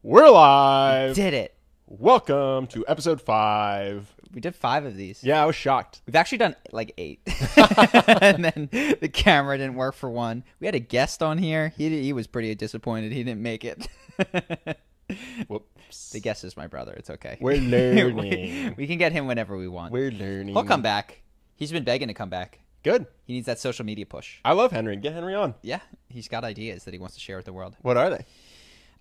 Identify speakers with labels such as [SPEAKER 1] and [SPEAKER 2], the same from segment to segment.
[SPEAKER 1] We're live.
[SPEAKER 2] Did it.
[SPEAKER 1] Welcome to episode 5.
[SPEAKER 2] We did 5 of these.
[SPEAKER 1] Yeah, I was shocked.
[SPEAKER 2] We've actually done like 8. And then the camera didn't work for one. We had a guest on here. He was pretty disappointed. He didn't make it.
[SPEAKER 1] Whoops.
[SPEAKER 2] The guest is my brother. It's okay.
[SPEAKER 1] We're learning.
[SPEAKER 2] we can get him whenever we want.
[SPEAKER 1] We're learning.
[SPEAKER 2] He'll come back. He's been begging to come back.
[SPEAKER 1] Good.
[SPEAKER 2] He needs that social media push.
[SPEAKER 1] I love Henry. Get Henry on.
[SPEAKER 2] Yeah. He's got ideas that he wants to share with the world.
[SPEAKER 1] What are they?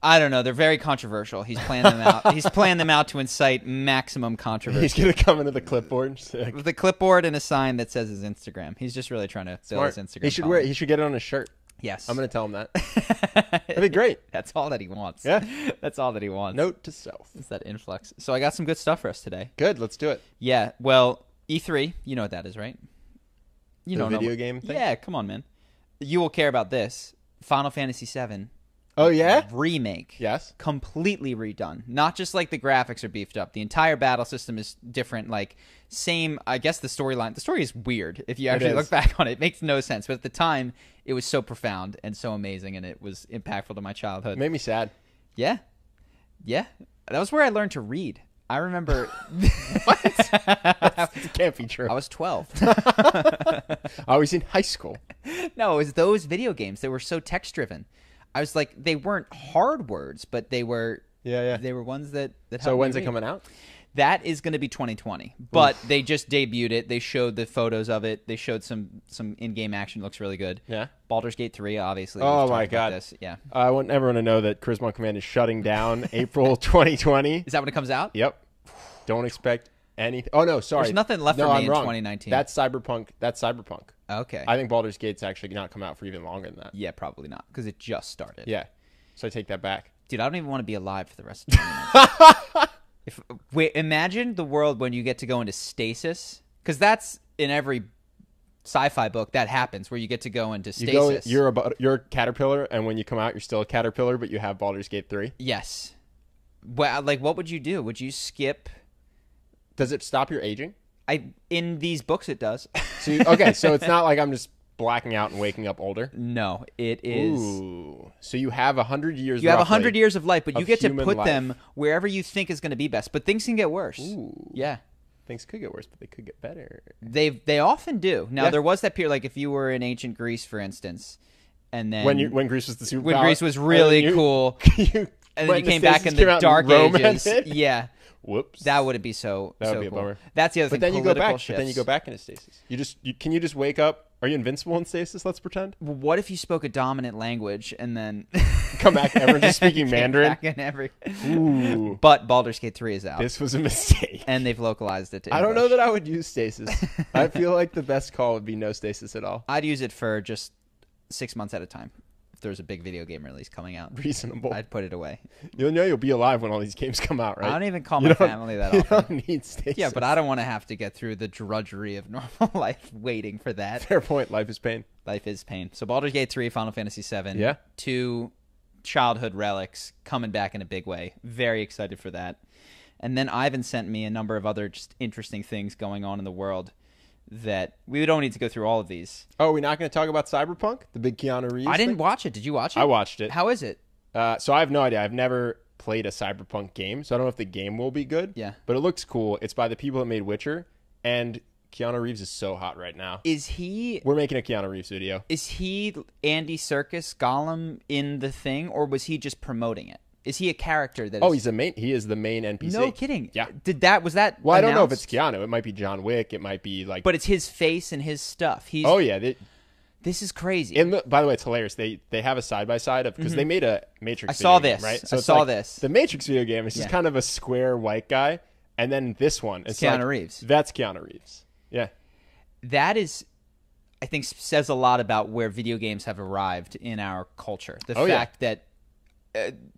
[SPEAKER 2] I don't know. They're very controversial. He's planned them out. He's planned them out to incite maximum controversy.
[SPEAKER 1] He's going to come into the clipboard.
[SPEAKER 2] With a clipboard and a sign that says his Instagram. He's just really trying to build his Instagram.
[SPEAKER 1] He should get it on his shirt.
[SPEAKER 2] Yes.
[SPEAKER 1] I'm going to tell him that. That'd be great.
[SPEAKER 2] That's all that he wants.
[SPEAKER 1] Yeah.
[SPEAKER 2] That's all that he wants.
[SPEAKER 1] Note to self.
[SPEAKER 2] It's that influx. So I got some good stuff for us today.
[SPEAKER 1] Good. Let's do it.
[SPEAKER 2] Yeah. Well, E3, you know what that is, right? You
[SPEAKER 1] the
[SPEAKER 2] know
[SPEAKER 1] video game thing?
[SPEAKER 2] Yeah, come on, man. You will care about this. Final Fantasy VII.
[SPEAKER 1] Oh, yeah?
[SPEAKER 2] Remake.
[SPEAKER 1] Yes.
[SPEAKER 2] Completely redone. Not just like the graphics are beefed up. The entire battle system is different. Like, same, I guess the storyline. The story is weird if you actually look back on it. It makes no sense. But at the time, it was so profound and so amazing, and it was impactful to my childhood.
[SPEAKER 1] It made me sad.
[SPEAKER 2] Yeah. Yeah. That was where I learned to read. I remember.
[SPEAKER 1] What? It can't be true.
[SPEAKER 2] I was 12.
[SPEAKER 1] I was in high school.
[SPEAKER 2] No, it was those video games that were so text-driven. I was like, they weren't hard words, but they were.
[SPEAKER 1] Yeah.
[SPEAKER 2] They were ones that.
[SPEAKER 1] So when's it coming out?
[SPEAKER 2] That is going to be 2020, but they just debuted it. They showed the photos of it. They showed some in-game action. It looks really good.
[SPEAKER 1] Yeah.
[SPEAKER 2] Baldur's Gate 3, obviously.
[SPEAKER 1] Oh my God.
[SPEAKER 2] This. Yeah.
[SPEAKER 1] I want everyone to know that Charisma Command is shutting down April 2020.
[SPEAKER 2] Is that when it comes out?
[SPEAKER 1] Yep. Don't expect anything. Oh no, sorry.
[SPEAKER 2] There's nothing left for me in 2019.
[SPEAKER 1] That's Cyberpunk.
[SPEAKER 2] Okay.
[SPEAKER 1] I think Baldur's Gate's actually not come out for even longer than that.
[SPEAKER 2] Yeah, probably not, because it just started.
[SPEAKER 1] Yeah. So I take that back.
[SPEAKER 2] Dude, I don't even want to be alive for the rest of 2019. Imagine the world when you get to go into stasis, because that's in every sci-fi book that happens, where you get to go into stasis.
[SPEAKER 1] You're a caterpillar, and when you come out, you're still a caterpillar, but you have Baldur's Gate 3.
[SPEAKER 2] Yes. Well, like, what would you do? Would you skip?
[SPEAKER 1] Does it stop your aging?
[SPEAKER 2] In these books, it does.
[SPEAKER 1] So so it's not like I'm just blacking out and waking up older.
[SPEAKER 2] No, it is.
[SPEAKER 1] Ooh. So you have 100 years.
[SPEAKER 2] You have 100 years of life, but you get to put
[SPEAKER 1] life.
[SPEAKER 2] them wherever you think is going to be best. But things can get worse.
[SPEAKER 1] Ooh.
[SPEAKER 2] Yeah.
[SPEAKER 1] Things could get worse, but they could get better.
[SPEAKER 2] They often do. Now,
[SPEAKER 1] Yeah.
[SPEAKER 2] there was that period, like if you were in ancient Greece, for instance, and then
[SPEAKER 1] when Greece was the superpower.
[SPEAKER 2] when Greece was really cool, and then you came back in the Dark Ages. Yeah.
[SPEAKER 1] Whoops.
[SPEAKER 2] That would be so.
[SPEAKER 1] That would be a
[SPEAKER 2] cool.
[SPEAKER 1] bummer.
[SPEAKER 2] That's the other thing.
[SPEAKER 1] But then you go back.
[SPEAKER 2] Shifts.
[SPEAKER 1] But then you go back into stasis. Can you just wake up? Are you invincible in stasis? Let's pretend.
[SPEAKER 2] Well, what if you spoke a dominant language and then
[SPEAKER 1] come back? Everyone's just speaking Mandarin.
[SPEAKER 2] Back in
[SPEAKER 1] Ooh.
[SPEAKER 2] But Baldur's Gate 3 is out.
[SPEAKER 1] This was a mistake.
[SPEAKER 2] And they've localized it to
[SPEAKER 1] I don't know
[SPEAKER 2] English.
[SPEAKER 1] that I would use stasis. I feel like the best call would be no stasis at all.
[SPEAKER 2] I'd use it for just 6 months at a time. If there's a big video game release coming out,
[SPEAKER 1] Reasonable.
[SPEAKER 2] I'd put it away.
[SPEAKER 1] You'll know you'll be alive when all these games come out, right?
[SPEAKER 2] I don't even call my family that often.
[SPEAKER 1] You don't need stasis.
[SPEAKER 2] Yeah, but I don't want to have to get through the drudgery of normal life waiting for that.
[SPEAKER 1] Fair point. Life is pain.
[SPEAKER 2] Life is pain. So Baldur's Gate 3, Final Fantasy 7.
[SPEAKER 1] Yeah.
[SPEAKER 2] 2 childhood relics coming back in a big way. Very excited for that. And then Ivan sent me a number of other just interesting things going on in the world that we don't need to go through all of these.
[SPEAKER 1] Oh, we're not going to talk about Cyberpunk? The big Keanu Reeves
[SPEAKER 2] I didn't
[SPEAKER 1] thing?
[SPEAKER 2] watch it. Did you watch it?
[SPEAKER 1] I watched it.
[SPEAKER 2] How is it?
[SPEAKER 1] So I have no idea. I've never played a Cyberpunk game, so I don't know if the game will be good.
[SPEAKER 2] Yeah.
[SPEAKER 1] But it looks cool. It's by the people that made Witcher, and Keanu Reeves is so hot right now. We're making a Keanu Reeves video.
[SPEAKER 2] Is he Andy Serkis Gollum in the thing, or was he just promoting it? Is he a character that?
[SPEAKER 1] Oh, he is the main NPC.
[SPEAKER 2] No kidding.
[SPEAKER 1] Yeah.
[SPEAKER 2] Was that?
[SPEAKER 1] Well, I don't know if
[SPEAKER 2] announced?
[SPEAKER 1] it's Keanu. It might be John Wick. It might be like.
[SPEAKER 2] But it's his face and his stuff.
[SPEAKER 1] Oh yeah.
[SPEAKER 2] This is crazy.
[SPEAKER 1] And by the way, it's hilarious. They have a side by side of because they made a Matrix.
[SPEAKER 2] I saw
[SPEAKER 1] video
[SPEAKER 2] this.
[SPEAKER 1] Game, right?
[SPEAKER 2] So I saw this.
[SPEAKER 1] The Matrix video game is just kind of a square white guy, and then this one is
[SPEAKER 2] Keanu Reeves.
[SPEAKER 1] That's Keanu Reeves. Yeah.
[SPEAKER 2] That is, I think, says a lot about where video games have arrived in our culture. The fact that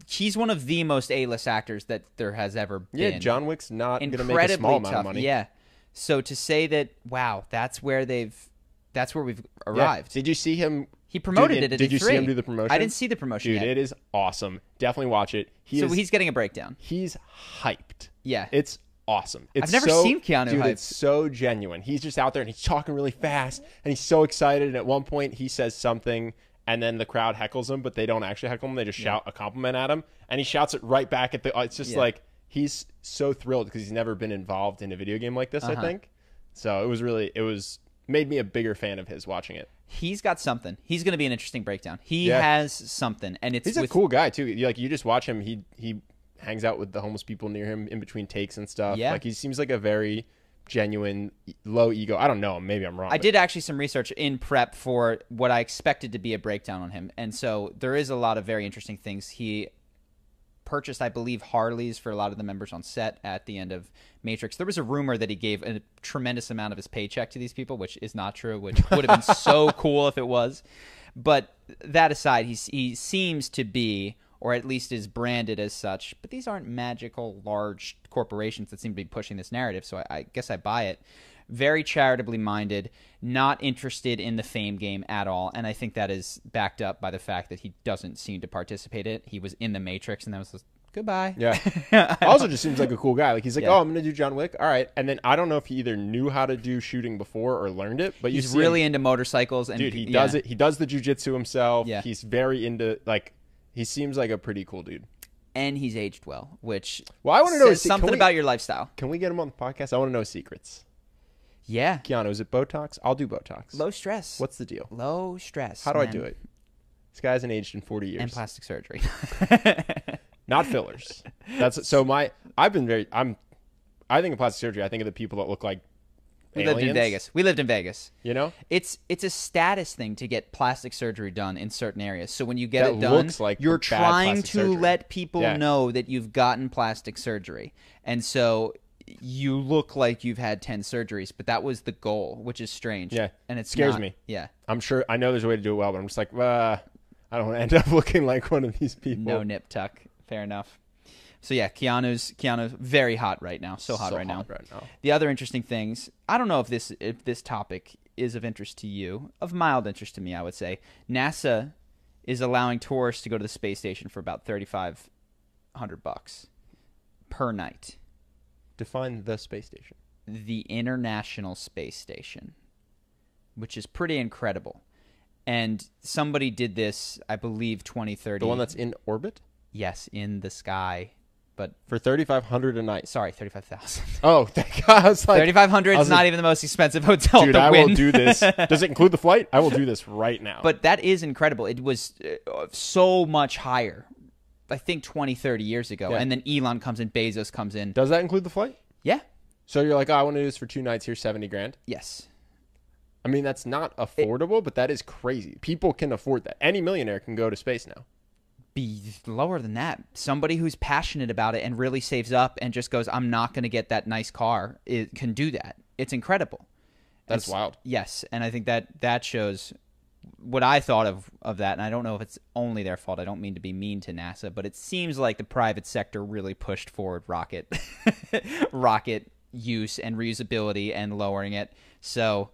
[SPEAKER 2] he's one of the most A-list actors that there has ever been.
[SPEAKER 1] Yeah, John Wick's not going to make a
[SPEAKER 2] Incredibly
[SPEAKER 1] small amount of
[SPEAKER 2] tough.
[SPEAKER 1] money.
[SPEAKER 2] Yeah. So to say that, wow, that's where we've arrived.
[SPEAKER 1] Yeah. Did you see him?
[SPEAKER 2] He promoted it at
[SPEAKER 1] Did you
[SPEAKER 2] E3.
[SPEAKER 1] see him do the promotion?
[SPEAKER 2] I didn't see the promotion
[SPEAKER 1] Dude,
[SPEAKER 2] yet.
[SPEAKER 1] it is awesome. Definitely watch it.
[SPEAKER 2] He's getting a breakdown.
[SPEAKER 1] He's hyped.
[SPEAKER 2] Yeah.
[SPEAKER 1] It's awesome.
[SPEAKER 2] I've never seen Keanu
[SPEAKER 1] Dude,
[SPEAKER 2] hyped.
[SPEAKER 1] it's so genuine. He's just out there and he's talking really fast and he's so excited. And at one point he says something and then the crowd heckles him, but they don't actually heckle him. They just shout a compliment at him, and he shouts it right back at the. It's just like he's so thrilled because he's never been involved in a video game like this. I think so. It was made me a bigger fan of his watching it.
[SPEAKER 2] He's got something. He's going to be an interesting breakdown. He has something, and he's
[SPEAKER 1] a cool guy too. You just watch him. He hangs out with the homeless people near him in between takes and stuff.
[SPEAKER 2] Yeah.
[SPEAKER 1] Like he seems like a very genuine, low ego. I don't know him. Maybe I'm wrong.
[SPEAKER 2] I did actually some research in prep for what I expected to be a breakdown on him. And so there is a lot of very interesting things. He purchased, I believe, Harleys for a lot of the members on set at the end of Matrix. There was a rumor that he gave a tremendous amount of his paycheck to these people, which is not true, which would have been so cool if it was. But that aside, he seems to be, or at least is branded as such, but these aren't magical, large corporations that seem to be pushing this narrative, so I guess I buy it. Very charitably minded, not interested in the fame game at all, and I think that is backed up by the fact that he doesn't seem to participate in it. He was in the Matrix, and that was just, goodbye.
[SPEAKER 1] Yeah. Also just seems like a cool guy. Like he's like, oh, I'm going to do John Wick. All right. And then I don't know if he either knew how to do shooting before or learned it, but
[SPEAKER 2] he's really into motorcycles. And
[SPEAKER 1] dude, he does it. He does the jiu-jitsu himself.
[SPEAKER 2] Yeah.
[SPEAKER 1] He's very into, like, he seems like a pretty cool dude.
[SPEAKER 2] And he's aged well, which
[SPEAKER 1] I want to know
[SPEAKER 2] something about your lifestyle.
[SPEAKER 1] Can we get him on the podcast? I want to know his secrets.
[SPEAKER 2] Yeah.
[SPEAKER 1] Keanu, is it Botox? I'll do Botox.
[SPEAKER 2] Low stress.
[SPEAKER 1] What's the deal?
[SPEAKER 2] Low stress.
[SPEAKER 1] How do I do it? This guy hasn't aged in 40 years.
[SPEAKER 2] And plastic surgery.
[SPEAKER 1] Not fillers. That's so I think of plastic surgery. I think of the people that look like aliens.
[SPEAKER 2] We lived in Vegas.
[SPEAKER 1] You know?
[SPEAKER 2] It's a status thing to get plastic surgery done in certain areas. So when you get it done,
[SPEAKER 1] looks like
[SPEAKER 2] you're trying to
[SPEAKER 1] surgery.
[SPEAKER 2] let people know that you've gotten plastic surgery. And so you look like you've had 10 surgeries, but that was the goal, which is strange.
[SPEAKER 1] Yeah.
[SPEAKER 2] And it
[SPEAKER 1] scares me.
[SPEAKER 2] Yeah.
[SPEAKER 1] I'm sure I know there's a way to do it well, but I'm just like, I don't want to end up looking like one of these people.
[SPEAKER 2] No nip tuck. Fair enough. So yeah, Keanu's very hot right now. So hot right now. The other interesting things, I don't know if this topic is of interest to you, of mild interest to me, I would say. NASA is allowing tourists to go to the space station for about $3,500 per night.
[SPEAKER 1] Define the space station.
[SPEAKER 2] The International Space Station, which is pretty incredible. And somebody did this, I believe, 2030.
[SPEAKER 1] The one that's in orbit?
[SPEAKER 2] Yes, in the sky. But
[SPEAKER 1] for $3,500 a night.
[SPEAKER 2] Sorry, 35,000.
[SPEAKER 1] Oh, thank God! I was like,
[SPEAKER 2] 3,500 is not even the most expensive hotel.
[SPEAKER 1] Dude,
[SPEAKER 2] to
[SPEAKER 1] I
[SPEAKER 2] win.
[SPEAKER 1] will do this. Does it include the flight? I will do this right now.
[SPEAKER 2] But that is incredible. It was so much higher. I think 20, 30 years ago, and then Elon comes in, Bezos comes in.
[SPEAKER 1] Does that include the flight?
[SPEAKER 2] Yeah.
[SPEAKER 1] So you're like, I want to do this for 2 nights. Here's $70,000.
[SPEAKER 2] Yes.
[SPEAKER 1] I mean, that's not affordable, but that is crazy. People can afford that. Any millionaire can go to space now.
[SPEAKER 2] Be lower than that. Somebody who's passionate about it and really saves up and just goes, I'm not going to get that nice car, it can do that. It's incredible.
[SPEAKER 1] That's wild.
[SPEAKER 2] Yes, and I think that shows what I thought of that, and I don't know if it's only their fault. I don't mean to be mean to NASA, but it seems like the private sector really pushed forward rocket use and reusability and lowering it. So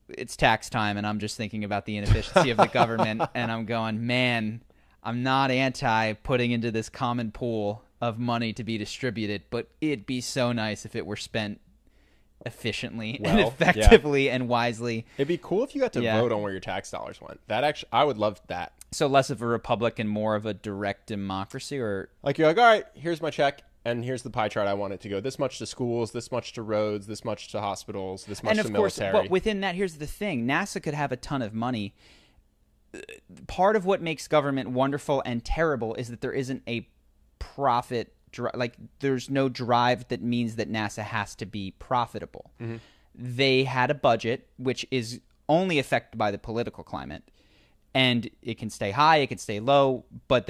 [SPEAKER 2] it's tax time, and I'm just thinking about the inefficiency of the government, and I'm going, man, I'm not anti putting into this common pool of money to be distributed, but it'd be so nice if it were spent efficiently and effectively and wisely.
[SPEAKER 1] It'd be cool if you got to vote on where your tax dollars went. I would love that.
[SPEAKER 2] So less of a republic and more of a direct democracy, or
[SPEAKER 1] like you're like, all right, here's my check, and here's the pie chart I want it to go. This much to schools, this much to roads, this much to hospitals, this much to military.
[SPEAKER 2] But within that, here's the thing: NASA could have a ton of money. Part of what makes government wonderful and terrible is that there isn't a profit. Like, there's no drive that means that NASA has to be profitable. Mm-hmm. They had a budget, which is only affected by the political climate, and it can stay high, it can stay low, but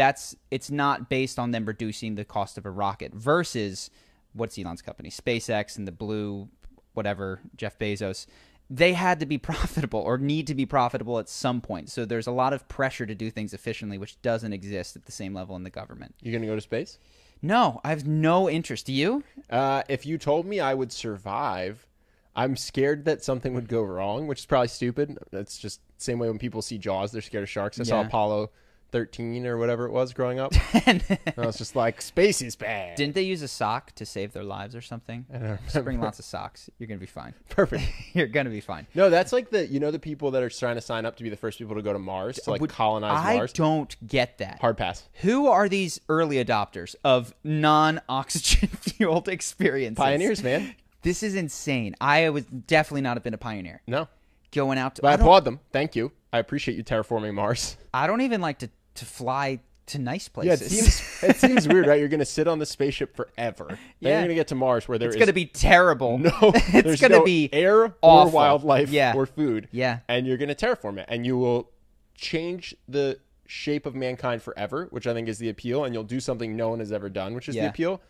[SPEAKER 2] it's not based on them reducing the cost of a rocket versus what's Elon's company, SpaceX and the blue, whatever, Jeff Bezos. They had to be profitable or need to be profitable at some point. So there's a lot of pressure to do things efficiently, which doesn't exist at the same level in the government.
[SPEAKER 1] You going to go to space?
[SPEAKER 2] No, I have no interest. Do you?
[SPEAKER 1] If you told me I would survive, I'm scared that something would go wrong, which is probably stupid. That's just the same way when people see Jaws, they're scared of sharks. I saw Apollo 13 or whatever it was growing up. And I was just like, space is bad.
[SPEAKER 2] Didn't they use a sock to save their lives or something?
[SPEAKER 1] I don't remember.
[SPEAKER 2] Just bring lots of socks. You're going to be fine.
[SPEAKER 1] Perfect.
[SPEAKER 2] You're going to be fine.
[SPEAKER 1] No, that's like the people that are trying to sign up to be the first people to go to Mars, to like colonize Mars.
[SPEAKER 2] I don't get that.
[SPEAKER 1] Hard pass.
[SPEAKER 2] Who are these early adopters of non-oxygen fueled experiences?
[SPEAKER 1] Pioneers, man.
[SPEAKER 2] This is insane. I would definitely not have been a pioneer.
[SPEAKER 1] No.
[SPEAKER 2] Going out to...
[SPEAKER 1] But I applaud them. Thank you. I appreciate you terraforming Mars.
[SPEAKER 2] I don't even like to fly to nice places.
[SPEAKER 1] Yeah, it seems weird, right? You're going to sit on the spaceship forever. Then you're going to get to Mars where it's
[SPEAKER 2] going to be terrible.
[SPEAKER 1] No,
[SPEAKER 2] it's going to be
[SPEAKER 1] air
[SPEAKER 2] awful.
[SPEAKER 1] or wildlife or food.
[SPEAKER 2] Yeah.
[SPEAKER 1] And you're going to terraform it. And you will change the shape of mankind forever, which I think is the appeal. And you'll do something no one has ever done, which is the appeal.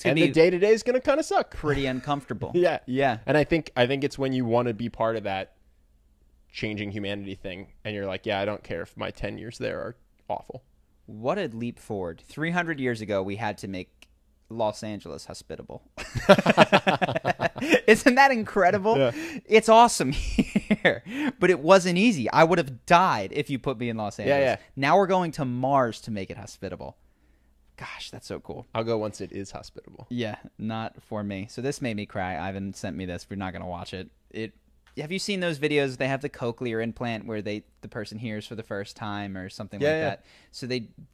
[SPEAKER 1] And the day-to-day is going to kind of suck.
[SPEAKER 2] Pretty uncomfortable.
[SPEAKER 1] Yeah.
[SPEAKER 2] Yeah.
[SPEAKER 1] And I think it's when you want to be part of that changing humanity thing. And you're like, yeah, I don't care if my 10 years there are awful.
[SPEAKER 2] What a leap forward. 300 years ago, we had to make Los Angeles hospitable. Isn't that incredible?
[SPEAKER 1] Yeah.
[SPEAKER 2] It's awesome here. But it wasn't easy. I would have died if you put me in Los Angeles.
[SPEAKER 1] Yeah.
[SPEAKER 2] Now we're going to Mars to make it hospitable. Gosh, that's so cool.
[SPEAKER 1] I'll go once it is hospitable.
[SPEAKER 2] Yeah, not for me. So this made me cry. Ivan sent me this. We're not going to watch it. Have you seen those videos? They have the cochlear implant where the person hears for the first time or something like that. So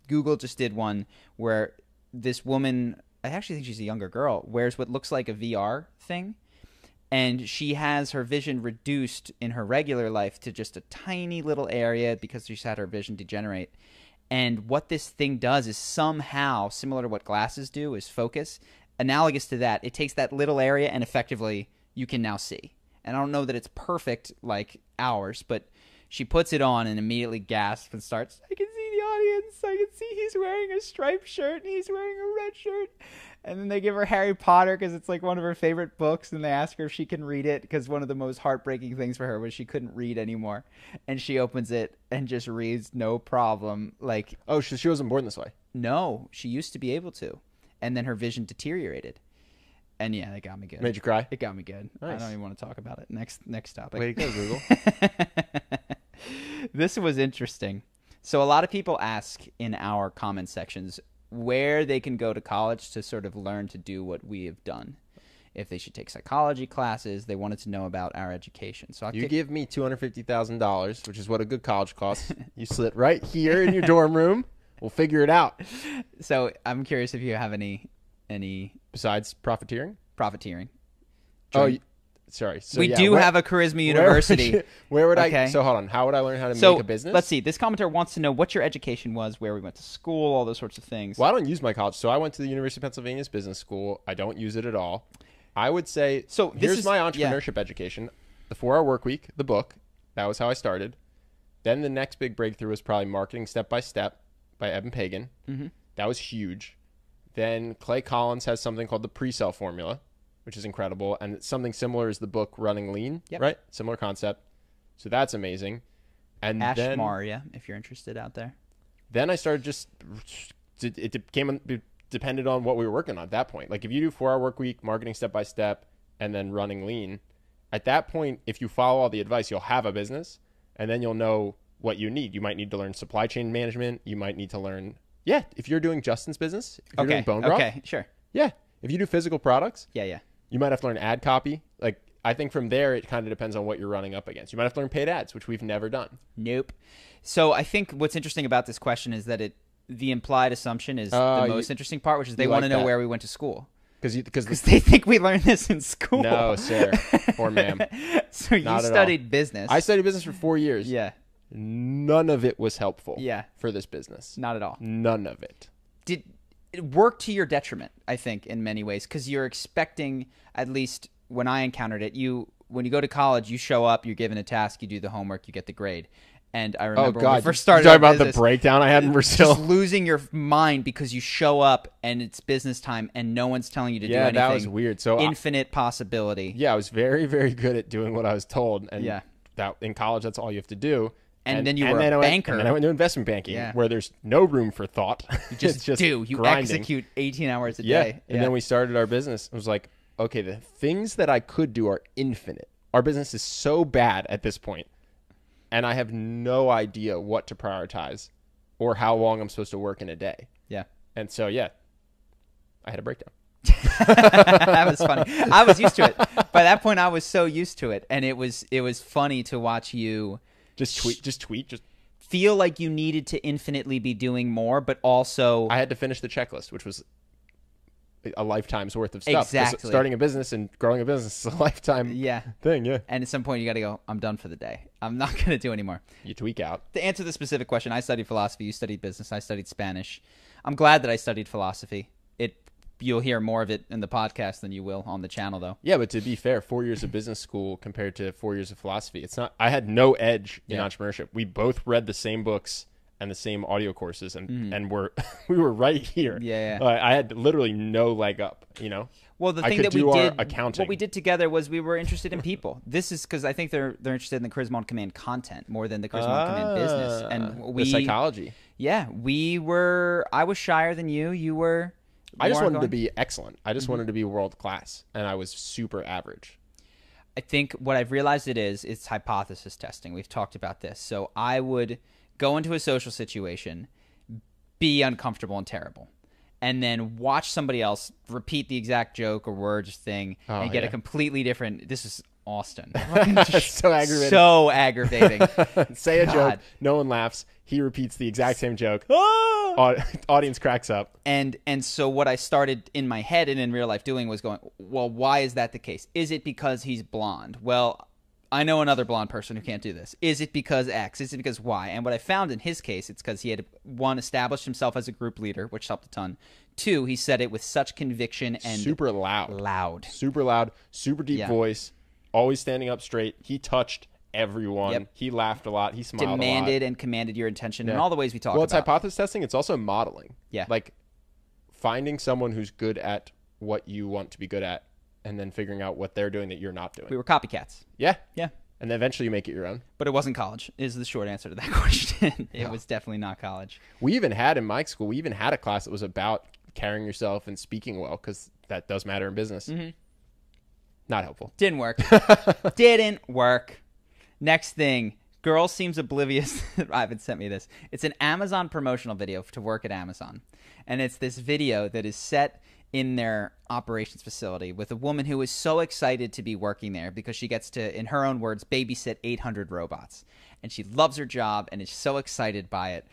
[SPEAKER 2] Google just did one where this woman, I actually think she's a younger girl, wears what looks like a VR thing. And she has her vision reduced in her regular life to just a tiny little area because she's had her vision degenerate. And what this thing does is somehow, similar to what glasses do, is focus. Analogous to that, it takes that little area and effectively you can now see. And I don't know that it's perfect like ours, but she puts it on and immediately gasps and starts, I can see the audience. I can see he's wearing a striped shirt and he's wearing a red shirt. And then they give her Harry Potter because it's like one of her favorite books. And they ask her if she can read it because one of the most heartbreaking things for her was she couldn't read anymore. And she opens it and just reads no problem. Like,
[SPEAKER 1] oh, she wasn't born this way.
[SPEAKER 2] No, she used to be able to. And then her vision deteriorated. And yeah, that got me good.
[SPEAKER 1] Made you cry?
[SPEAKER 2] It got me good.
[SPEAKER 1] Nice.
[SPEAKER 2] I don't even want to talk about it. Next topic.
[SPEAKER 1] Way to go, Google.
[SPEAKER 2] This was interesting. So a lot of people ask in our comment sections where they can go to college to sort of learn to do what we have done. If they should take psychology classes, they wanted to know about our education. So
[SPEAKER 1] you give me $250,000, which is what a good college costs. You sit right here in your dorm room. We'll figure it out.
[SPEAKER 2] So I'm curious if you have any
[SPEAKER 1] besides profiteering.
[SPEAKER 2] Sorry.
[SPEAKER 1] So
[SPEAKER 2] we do have a charisma university.
[SPEAKER 1] Where would I? So hold on. How would I learn how to make a business?
[SPEAKER 2] Let's see. This commenter wants to know what your education was, where we went to school, all those sorts of things.
[SPEAKER 1] Well, I don't use my college. So I went to the University of Pennsylvania's business school. I don't use it at all. I would say, so here's my entrepreneurship education. The 4-Hour Workweek, the book. That was how I started. Then the next big breakthrough was probably Marketing Step by Step by Evan Pagan. Mm-hmm. That was huge. Then Clay Collins has something called the Pre-Sell Formula, which is incredible. And something similar is the book Running Lean, right? Similar concept. So that's amazing. And
[SPEAKER 2] Ashmaria, if you're interested out there.
[SPEAKER 1] Then I started depended on what we were working on at that point. Like if you do 4-Hour Workweek, Marketing Step by Step, and then Running Lean, at that point, if you follow all the advice, you'll have a business, and then you'll know what you need. You might need to learn supply chain management. You might need to learn... Yeah, if you're doing Justin's business, if you're doing Bone Broth.
[SPEAKER 2] Okay, sure.
[SPEAKER 1] Yeah, if you do physical products.
[SPEAKER 2] Yeah.
[SPEAKER 1] You might have to learn ad copy. Like, I think from there, it kind of depends on what you're running up against. You might have to learn paid ads, which we've never done.
[SPEAKER 2] Nope. So I think what's interesting about this question is that the implied assumption is the most interesting part, which is they want to know where we went to school. Because they think we learned this in school.
[SPEAKER 1] No, sir. Or ma'am.
[SPEAKER 2] So you studied business.
[SPEAKER 1] I studied business for 4 years.
[SPEAKER 2] Yeah.
[SPEAKER 1] None of it was helpful for this business.
[SPEAKER 2] Not at all.
[SPEAKER 1] None of it.
[SPEAKER 2] Did it work to your detriment, I think, in many ways, because you're expecting, at least when I encountered it, when you go to college, you show up, you're given a task, you do the homework, you get the grade. And I remember when we first started
[SPEAKER 1] talking about the breakdown I had in Brazil.
[SPEAKER 2] Just losing your mind because you show up and it's business time and no one's telling you to do anything.
[SPEAKER 1] Yeah, that was weird. So
[SPEAKER 2] infinite possibility.
[SPEAKER 1] Yeah, I was very, very good at doing what I was told. And that in college, that's all you have to do.
[SPEAKER 2] And then you were a banker.
[SPEAKER 1] And then I went to investment banking, where there's no room for thought.
[SPEAKER 2] You just do. You execute 18 hours a day.
[SPEAKER 1] And then we started our business. It was like, okay, the things that I could do are infinite. Our business is so bad at this point and I have no idea what to prioritize or how long I'm supposed to work in a day.
[SPEAKER 2] Yeah.
[SPEAKER 1] And so, yeah, I had a breakdown.
[SPEAKER 2] That was funny. I was used to it. By that point, I was so used to it, and it was funny to watch you
[SPEAKER 1] just tweet,
[SPEAKER 2] feel like you needed to infinitely be doing more, but also
[SPEAKER 1] I had to finish the checklist, which was a lifetime's worth of stuff.
[SPEAKER 2] Exactly.
[SPEAKER 1] Starting a business and growing a business is a lifetime thing. Yeah.
[SPEAKER 2] And at some point, you got to go, I'm done for the day. I'm not going to do anymore.
[SPEAKER 1] You tweak out.
[SPEAKER 2] To answer the specific question, I studied philosophy. You studied business. I studied Spanish. I'm glad that I studied philosophy. You'll hear more of it in the podcast than you will on the channel, though.
[SPEAKER 1] Yeah, but to be fair, 4 years of business school compared to 4 years of philosophy, it's not. I had no edge in entrepreneurship. We both read the same books and the same audio courses, and we were right here.
[SPEAKER 2] Yeah.
[SPEAKER 1] I had literally no leg up.
[SPEAKER 2] Well, the thing that we did, what we did together was we were interested in people. This is because I think they're interested in the Charisma on Command content more than the Charisma on Command business, and
[SPEAKER 1] the psychology.
[SPEAKER 2] Yeah, I was shyer than you. You were.
[SPEAKER 1] I just wanted to be excellent. I just wanted to be world class, and I was super average.
[SPEAKER 2] I think what I've realized it's hypothesis testing. We've talked about this. So I would go into a social situation, be uncomfortable and terrible, and then watch somebody else repeat the exact joke or word or thing and get a completely different. This is Austin.
[SPEAKER 1] So aggravating.
[SPEAKER 2] So aggravating.
[SPEAKER 1] Say a joke. No one laughs. He repeats the exact same joke. Audience cracks up.
[SPEAKER 2] And so what I started in my head and in real life doing was going, well, why is that the case? Is it because he's blonde? Well, I know another blonde person who can't do this. Is it because X? Is it because Y? And what I found in his case, it's because he had, one, established himself as a group leader, which helped a ton. Two, he said it with such conviction and
[SPEAKER 1] super loud. Super loud, super deep voice, always standing up straight. He touched everyone. Yep. He laughed a lot. He smiled
[SPEAKER 2] demanded and commanded your attention in all the ways we talk about.
[SPEAKER 1] Well, it's hypothesis testing. It's also modeling.
[SPEAKER 2] Yeah.
[SPEAKER 1] Like finding someone who's good at what you want to be good at and then figuring out what they're doing that you're not doing.
[SPEAKER 2] We were copycats.
[SPEAKER 1] Yeah.
[SPEAKER 2] Yeah.
[SPEAKER 1] And then eventually you make it your own.
[SPEAKER 2] But it wasn't college, is the short answer to that question. It was definitely not college.
[SPEAKER 1] We even had in my school, a class that was about carrying yourself and speaking well, because that does matter in business. Mm-hmm. Not helpful.
[SPEAKER 2] Didn't work. Didn't work. Next thing, girl seems oblivious. Ivan sent me this. It's an Amazon promotional video to work at Amazon. And it's this video that is set in their operations facility with a woman who is so excited to be working there because she gets to, in her own words, babysit 800 robots. And she loves her job and is so excited by it.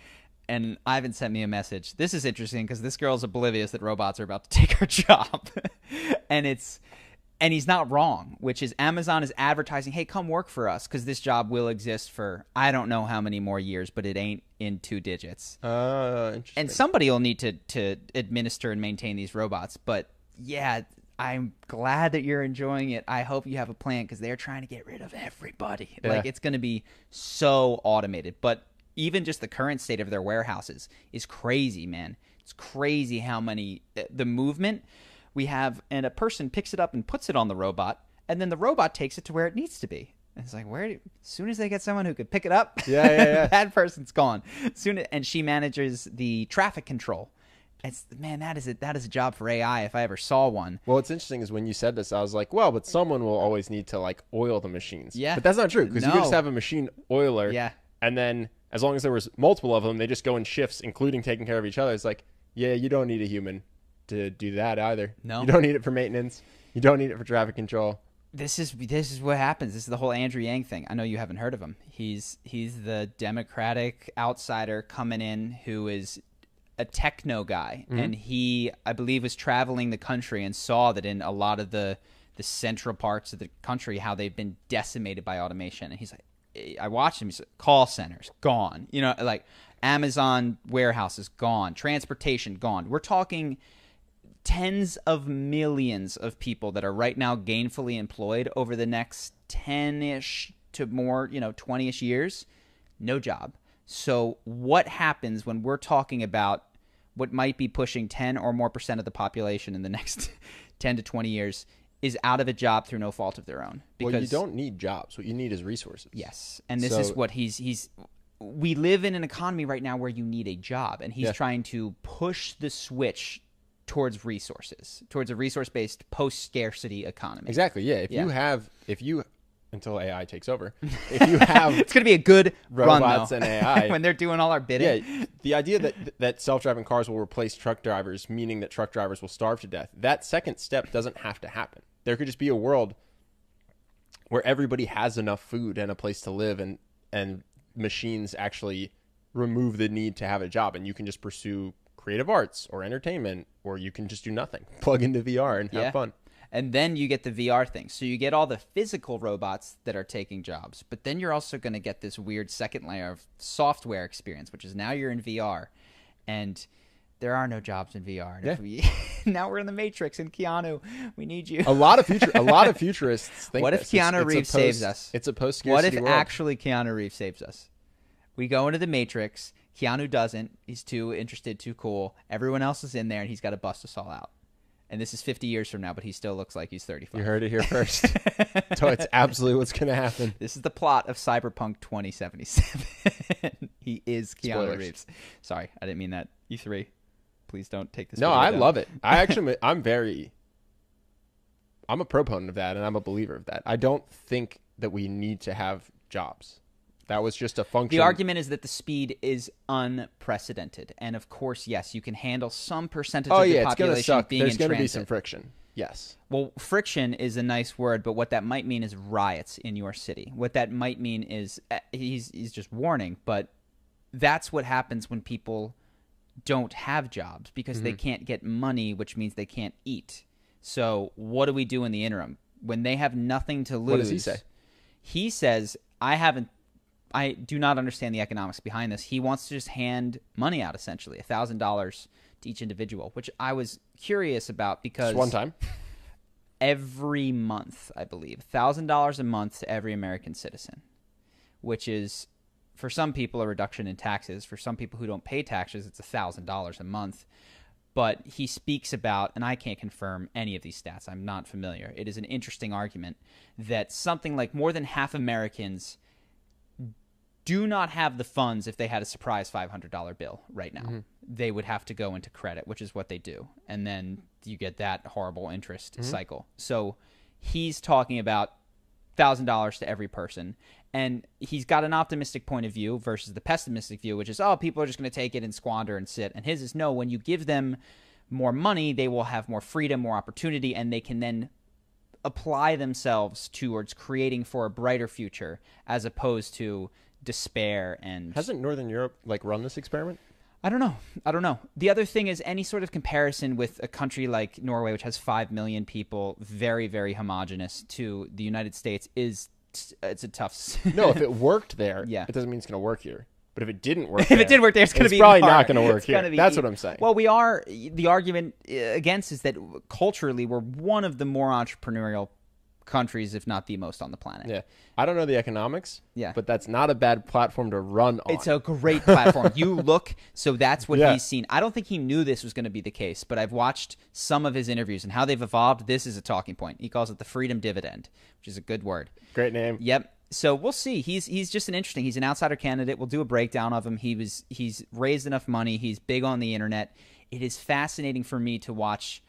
[SPEAKER 2] And Ivan sent me a message. This is interesting because this girl's oblivious that robots are about to take her job. And he's not wrong, which is Amazon is advertising, hey, come work for us because this job will exist for I don't know how many more years, but it ain't in 2 digits.
[SPEAKER 1] Interesting.
[SPEAKER 2] And somebody will need to administer and maintain these robots. But, yeah, I'm glad that you're enjoying it. I hope you have a plan because they're trying to get rid of everybody. Yeah. Like, it's going to be so automated. But even just the current state of their warehouses is crazy, man. It's crazy how many the movement we have, and a person picks it up and puts it on the robot, and then the robot takes it to where it needs to be. And it's like, as soon as they get someone who could pick it up, that person's gone. And she manages the traffic control. That is a job for AI if I ever saw one.
[SPEAKER 1] Well, what's interesting is when you said this, I was like, well, but someone will always need to like oil the machines.
[SPEAKER 2] Yeah,
[SPEAKER 1] but that's not true because you could just have a machine oiler.
[SPEAKER 2] Yeah,
[SPEAKER 1] and then as long as there was multiple of them, they just go in shifts, including taking care of each other. It's like, yeah, you don't need a human to do that either.
[SPEAKER 2] No,
[SPEAKER 1] you don't need it for maintenance. You don't need it for traffic control.
[SPEAKER 2] This is what happens. This is the whole Andrew Yang thing. I know you haven't heard of him. He's the Democratic outsider coming in who is a techno guy, and he, I believe, was traveling the country and saw that in a lot of the central parts of the country how they've been decimated by automation. And he's like, I watched him. He's like, call centers gone. Like Amazon warehouses gone. Transportation gone. We're talking tens of millions of people that are right now gainfully employed over the next 10-ish to more, 20-ish years, no job. So what happens when we're talking about what might be pushing 10 or more % of the population in the next 10 to 20 years is out of a job through no fault of their own?
[SPEAKER 1] Because you don't need jobs. What you need is resources.
[SPEAKER 2] Yes. And this is what we live in an economy right now where you need a job, and he's trying to push the switch towards resources, towards a resource-based post-scarcity economy.
[SPEAKER 1] Exactly. Yeah. If you until AI takes over. If you have
[SPEAKER 2] it's going to be a good
[SPEAKER 1] robots
[SPEAKER 2] run,
[SPEAKER 1] and AI
[SPEAKER 2] when they're doing all our bidding.
[SPEAKER 1] Yeah, the idea that self-driving cars will replace truck drivers, meaning that truck drivers will starve to death, that second step doesn't have to happen. There could just be a world where everybody has enough food and a place to live, and machines actually remove the need to have a job, and you can just pursue creative arts or entertainment, or you can just do nothing, plug into VR and have fun.
[SPEAKER 2] And then you get the VR thing. So you get all the physical robots that are taking jobs, but then you're also going to get this weird second layer of software experience, which is now you're in VR, and there are no jobs in VR. And now we're in the Matrix, and Keanu, we need you.
[SPEAKER 1] A lot of futurists think
[SPEAKER 2] what if Keanu Reeves saves us?
[SPEAKER 1] It's a post-scarcity
[SPEAKER 2] world. What if actually Keanu Reeves saves us? We go into the Matrix. Keanu doesn't. He's too interested, too cool. Everyone else is in there, and he's got to bust us all out. And this is 50 years from now, but he still looks like he's 35.
[SPEAKER 1] You heard it here first. So it's absolutely what's going to happen.
[SPEAKER 2] This is the plot of Cyberpunk 2077. He is Keanu
[SPEAKER 1] Spoilers.
[SPEAKER 2] Reeves. Sorry, I didn't mean that. E3, please don't take this.
[SPEAKER 1] No, I love it. I'm a proponent of that, and I'm a believer of that. I don't think that we need to have jobs. That was just a function.
[SPEAKER 2] The argument is that the speed is unprecedented. And of course, yes, you can handle some percentage of the population being in transit.
[SPEAKER 1] There's going to be some friction. Yes.
[SPEAKER 2] Well, friction is a nice word, but what that might mean is riots in your city. What that might mean is, he's just warning, but that's what happens when people don't have jobs because they can't get money, which means they can't eat. So what do we do in the interim? When they have nothing to lose.
[SPEAKER 1] What does he say?
[SPEAKER 2] He says, I do not understand the economics behind this. He wants to just hand money out, essentially, $1,000 to each individual, which I was curious about because
[SPEAKER 1] just one time,
[SPEAKER 2] every month, I believe, $1,000 a month to every American citizen, which is, for some people, a reduction in taxes. For some people who don't pay taxes, it's $1,000 a month. But he speaks about, and I can't confirm any of these stats. I'm not familiar. It is an interesting argument that something like more than half Americans do not have the funds if they had a surprise $500 bill right now. They would have to go into credit, which is what they do. And then you get that horrible interest cycle. So he's talking about $1,000 to every person. And he's got an optimistic point of view versus the pessimistic view, which is, oh, people are just going to take it and squander and sit. And his is, no, when you give them more money, they will have more freedom, more opportunity, and they can then apply themselves towards creating for a brighter future as opposed to despair. And
[SPEAKER 1] hasn't Northern Europe run this experiment?
[SPEAKER 2] I don't know. The other thing is any sort of comparison with a country like Norway, which has 5 million people, very, very homogenous, to the United States it's a tough.
[SPEAKER 1] No, if it worked there, it doesn't mean it's going to work here. But if it didn't work,
[SPEAKER 2] if it did work there, it's going to be
[SPEAKER 1] probably
[SPEAKER 2] hard.
[SPEAKER 1] not going to work here. That's what I'm saying.
[SPEAKER 2] Well, the argument against is that culturally we're one of the more entrepreneurial countries, if not the most on the planet.
[SPEAKER 1] Yeah. I don't know the economics, but that's not a bad platform to run on.
[SPEAKER 2] It's a great platform. You look, so that's what he's seen. I don't think he knew this was going to be the case, but I've watched some of his interviews and how they've evolved. This is a talking point. He calls it the freedom dividend, which is a good word.
[SPEAKER 1] Great name.
[SPEAKER 2] Yep. So we'll see. He's just he's an outsider candidate. We'll do a breakdown of him. He's raised enough money. He's big on the internet. It is fascinating for me to watch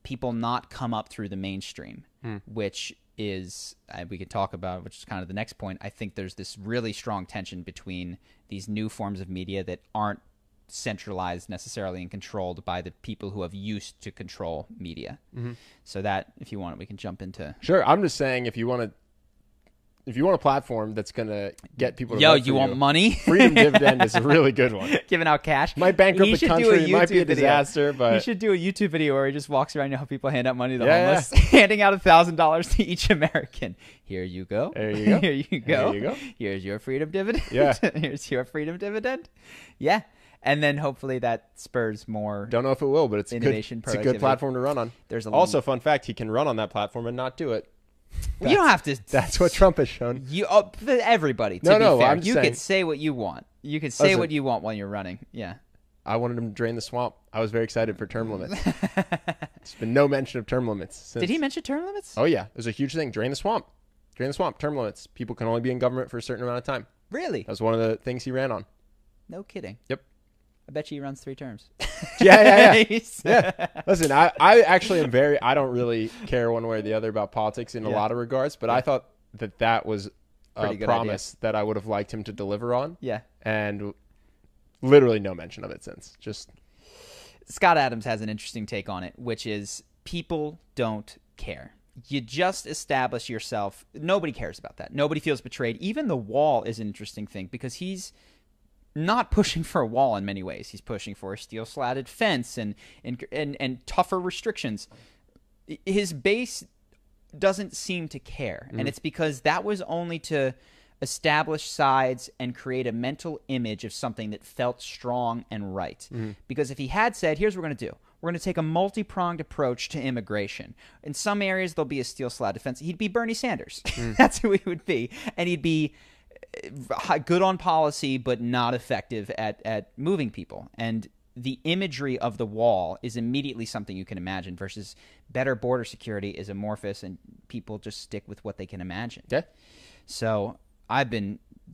[SPEAKER 2] people not come up through the mainstream, which is we could talk about, which is kind of the next point. I think there's this really strong tension between these new forms of media that aren't centralized necessarily and controlled by the people who have used to control media. So that, if you want, we can jump into.
[SPEAKER 1] Sure. I'm just saying, if you want a platform that's going to get people to
[SPEAKER 2] vote for want money?
[SPEAKER 1] Freedom Dividend is a really good one.
[SPEAKER 2] Giving out cash.
[SPEAKER 1] Might bankrupt the country. It might be a disaster, but...
[SPEAKER 2] He should do a YouTube video where he just walks around and how people hand out money to the homeless, handing out $1,000 to each American. Here you go.
[SPEAKER 1] There you go.
[SPEAKER 2] Here you go.
[SPEAKER 1] There you go.
[SPEAKER 2] Here's your freedom dividend.
[SPEAKER 1] Yeah.
[SPEAKER 2] Here's your freedom dividend. Yeah. And then hopefully that spurs more.
[SPEAKER 1] Don't know if it will, but it's
[SPEAKER 2] innovation.
[SPEAKER 1] It's a good platform to run on.
[SPEAKER 2] There's
[SPEAKER 1] also, fun fact, he can run on that platform and not do it.
[SPEAKER 2] You don't have to.
[SPEAKER 1] That's what Trump has shown.
[SPEAKER 2] Everybody. To be fair,
[SPEAKER 1] I'm just
[SPEAKER 2] you
[SPEAKER 1] saying.
[SPEAKER 2] Could say what you want. You could say what you want while you're running. Yeah.
[SPEAKER 1] I wanted him to drain the swamp. I was very excited for term limits. There's been no mention of term limits since.
[SPEAKER 2] Did he mention term limits?
[SPEAKER 1] Oh yeah, it was a huge thing. Drain the swamp. Drain the swamp. Term limits. People can only be in government for a certain amount of time.
[SPEAKER 2] Really?
[SPEAKER 1] That was one of the things he ran on.
[SPEAKER 2] No kidding.
[SPEAKER 1] Yep.
[SPEAKER 2] I bet you he runs 3 terms.
[SPEAKER 1] Yeah. Listen, I actually am I don't really care one way or the other about politics in a lot of regards, but I thought that was a
[SPEAKER 2] Pretty good
[SPEAKER 1] promise that I would have liked him to deliver on.
[SPEAKER 2] Yeah.
[SPEAKER 1] And literally no mention of it since. Just
[SPEAKER 2] Scott Adams has an interesting take on it, which is people don't care. You just establish yourself. Nobody cares about that. Nobody feels betrayed. Even the wall is an interesting thing because he's not pushing for a wall in many ways. He's pushing for a steel-slatted fence and tougher restrictions. His base doesn't seem to care, and it's because that was only to establish sides and create a mental image of something that felt strong and right. Because if he had said, here's what we're going to do. We're going to take a multi-pronged approach to immigration. In some areas, there'll be a steel-slatted fence. He'd be Bernie Sanders. That's who he would be. And he'd be good on policy, but not effective at moving people. And the imagery of the wall is immediately something you can imagine versus better border security is amorphous and people just stick with what they can imagine.
[SPEAKER 1] Yeah.
[SPEAKER 2] So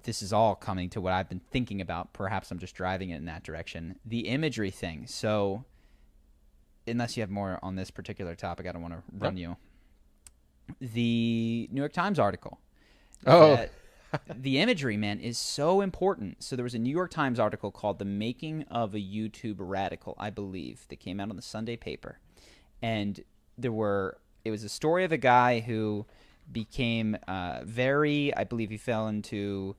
[SPEAKER 2] this is all coming to what I've been thinking about. Perhaps I'm just driving it in that direction. The imagery thing. So unless you have more on this particular topic, I don't want to run you. The New York Times article. The imagery, man, is so important. So there was a New York Times article called The Making of a YouTube Radical, I believe, that came out on the Sunday paper. And it was a story of a guy who became I believe he fell into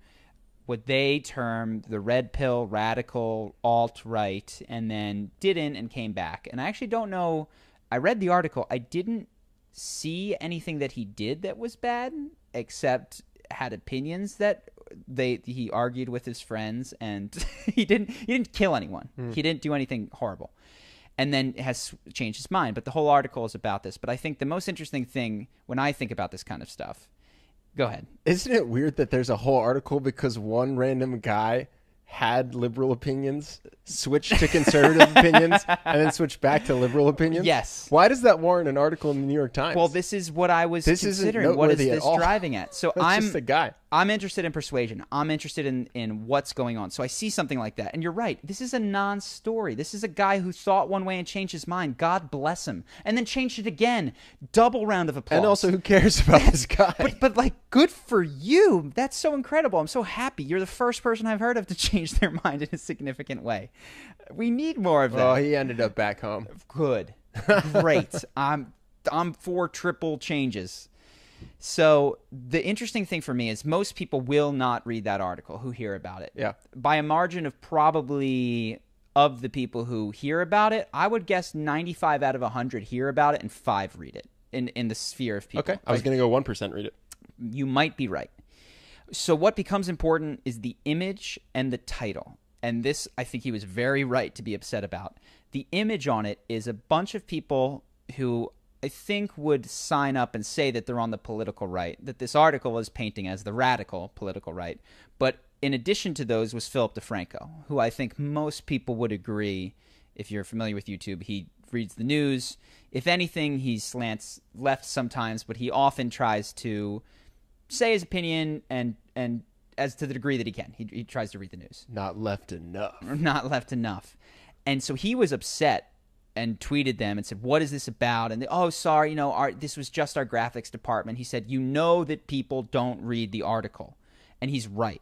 [SPEAKER 2] what they termed the red pill, radical, alt-right, and then didn't and came back. And I actually don't know. I read the article. I didn't see anything that he did that was bad, except had opinions that he argued with his friends, and he didn't kill anyone. He didn't do anything horrible. And then has changed his mind. But the whole article is about this. But I think the most interesting thing when I think about this kind of stuff, go ahead.
[SPEAKER 1] Isn't it weird that there's a whole article because one random guy had liberal opinions, switched to conservative opinions, and then switched back to liberal opinions?
[SPEAKER 2] Yes.
[SPEAKER 1] Why does that warrant an article in the New York Times?
[SPEAKER 2] Well, this is what I was considering. What is this driving at? So
[SPEAKER 1] That's just a guy.
[SPEAKER 2] I'm interested in persuasion. I'm interested in what's going on. So I see something like that. And you're right. This is a non-story. This is a guy who thought one way and changed his mind. God bless him. And then changed it again. Double round of applause.
[SPEAKER 1] And also, who cares about this guy?
[SPEAKER 2] But like, good for you. That's so incredible. I'm so happy. You're the first person I've heard of to change their mind in a significant way. We need more of that.
[SPEAKER 1] Oh, he ended up back home.
[SPEAKER 2] Good. Great. I'm for triple changes. So the interesting thing for me is most people will not read that article who hear about it.
[SPEAKER 1] Yeah.
[SPEAKER 2] By a margin of probably of the people who hear about it, I would guess 95 out of 100 hear about it and 5 read it in the sphere of people.
[SPEAKER 1] Okay. I was going to go 1% read it.
[SPEAKER 2] You might be right. So what becomes important is the image and the title. And this, I think he was very right to be upset about. The image on it is a bunch of people who I think would sign up and say that they're on the political right, that this article is painting as the radical political right. But in addition to those was Philip DeFranco, who I think most people would agree, if you're familiar with YouTube, he reads the news. If anything, he slants left sometimes, but he often tries to say his opinion and as to the degree that he can. He tries to read the news.
[SPEAKER 1] Not left enough.
[SPEAKER 2] Not left enough. And so he was upset and tweeted them and said, what is this about? And sorry, this was just our graphics department. He said, that people don't read the article. And he's right.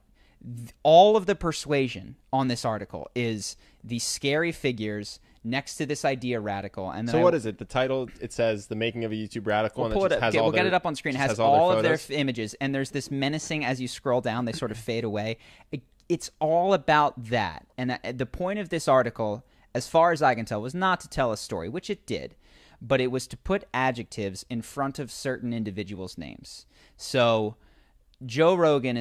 [SPEAKER 2] All of the persuasion on this article is the scary figures next to this idea radical. And then
[SPEAKER 1] so what is it? The title, it says The Making of a YouTube Radical.
[SPEAKER 2] We'll get it up on screen. It has all of their images. And there's this menacing, as you scroll down, they sort of fade away. It's all about that. And the point of this article, as far as I can tell, was not to tell a story, which it did, but it was to put adjectives in front of certain individuals' names. So Joe Rogan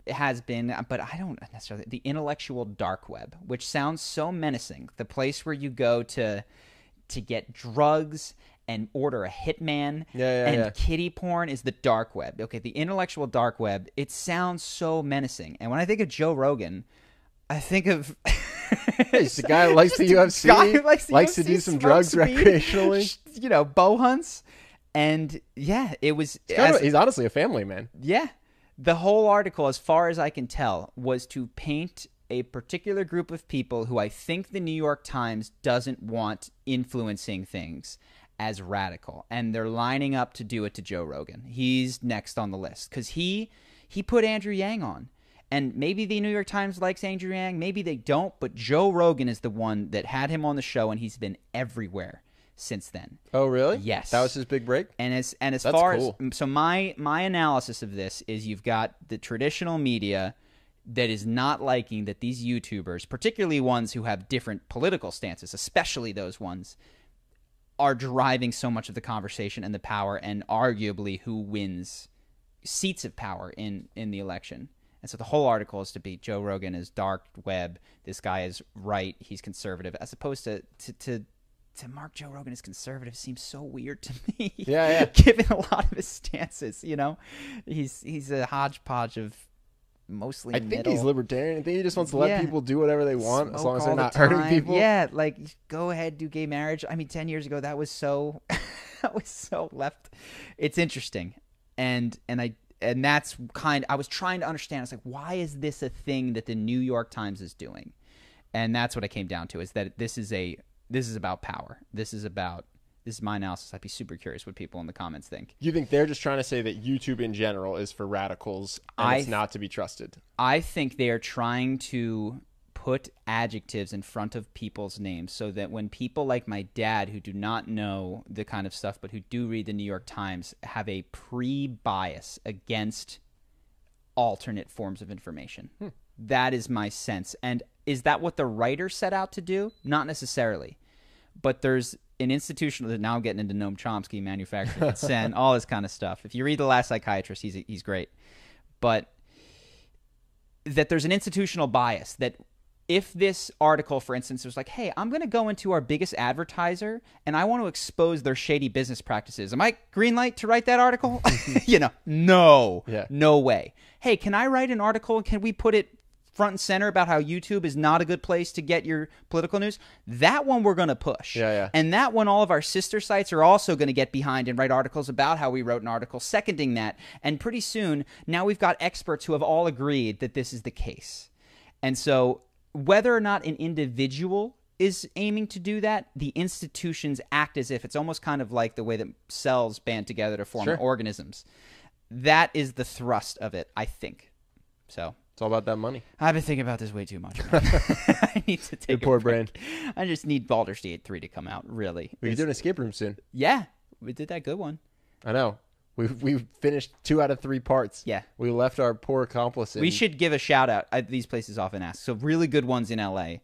[SPEAKER 2] has been, but I don't necessarily, the intellectual dark web, which sounds so menacing. The place where you go to get drugs and order a hitman and kiddie porn is the dark web. Okay, the intellectual dark web, it sounds so menacing. And when I think of Joe Rogan, I think of
[SPEAKER 1] he's the guy who likes the UFC,
[SPEAKER 2] guy who likes
[SPEAKER 1] to do some drugs recreationally,
[SPEAKER 2] bow hunts, and yeah, it was.
[SPEAKER 1] He's honestly a family man.
[SPEAKER 2] Yeah, the whole article, as far as I can tell, was to paint a particular group of people who I think the New York Times doesn't want influencing things as radical, and they're lining up to do it to Joe Rogan. He's next on the list because he put Andrew Yang on. And maybe the New York Times likes Andrew Yang, maybe they don't, but Joe Rogan is the one that had him on the show, and he's been everywhere since then.
[SPEAKER 1] Oh, really?
[SPEAKER 2] Yes.
[SPEAKER 1] That was his big break?
[SPEAKER 2] And as
[SPEAKER 1] That's
[SPEAKER 2] far
[SPEAKER 1] cool.
[SPEAKER 2] as so my analysis of this is you've got the traditional media that is not liking that these YouTubers, particularly ones who have different political stances, especially those ones, are driving so much of the conversation and the power, and arguably who wins seats of power in the election. And so the whole article is to be Joe Rogan is dark web. This guy is right. He's conservative, as opposed to mark Joe Rogan as conservative seems so weird to me.
[SPEAKER 1] Yeah.
[SPEAKER 2] Given a lot of his stances, he's a hodgepodge of mostly.
[SPEAKER 1] I think he's libertarian. I think he just wants to let people do whatever they want, as long as they're not
[SPEAKER 2] hurting
[SPEAKER 1] people.
[SPEAKER 2] Yeah, like go ahead, do gay marriage. I mean, 10 years ago that was so that was so left. It's interesting, and that's I was trying to understand. It's like, why is this a thing that the New York Times is doing? And that's what I came down to, is that this is about power. This is my analysis. I'd be super curious what people in the comments think.
[SPEAKER 1] You think they're just trying to say that YouTube in general is for radicals and it's not to be trusted?
[SPEAKER 2] I think they are trying to put adjectives in front of people's names so that when people like my dad, who do not know the kind of stuff but who do read the New York Times, have a pre-bias against alternate forms of information. That is my sense. And is that what the writer set out to do? Not necessarily. But there's an institutional, now I'm getting into Noam Chomsky, manufacturing consent, all this kind of stuff. If you read The Last Psychiatrist, he's great. But that there's an institutional bias that if this article, for instance, was like, hey, I'm going to go into our biggest advertiser and I want to expose their shady business practices. Am I green light to write that article? No.
[SPEAKER 1] Yeah.
[SPEAKER 2] No way. Hey, can I write an article and can we put it front and center about how YouTube is not a good place to get your political news? That one we're going to push.
[SPEAKER 1] Yeah.
[SPEAKER 2] And that one, all of our sister sites are also going to get behind and write articles about how we wrote an article seconding that. And pretty soon, now we've got experts who have all agreed that this is the case. And so whether or not an individual is aiming to do that, the institutions act as if. It's almost kind of like the way that cells band together to form organisms. That is the thrust of it, I think. So
[SPEAKER 1] it's all about that money.
[SPEAKER 2] I've been thinking about this way too much. I need to take
[SPEAKER 1] Your poor brain.
[SPEAKER 2] I just need Baldur's Gate 3 to come out, really.
[SPEAKER 1] We can do an escape room soon.
[SPEAKER 2] Yeah, we did that good one.
[SPEAKER 1] I know. We finished 2 out of 3 parts.
[SPEAKER 2] Yeah.
[SPEAKER 1] We left our poor accomplice in.
[SPEAKER 2] We should give a shout out. These places often ask. So really good ones in LA.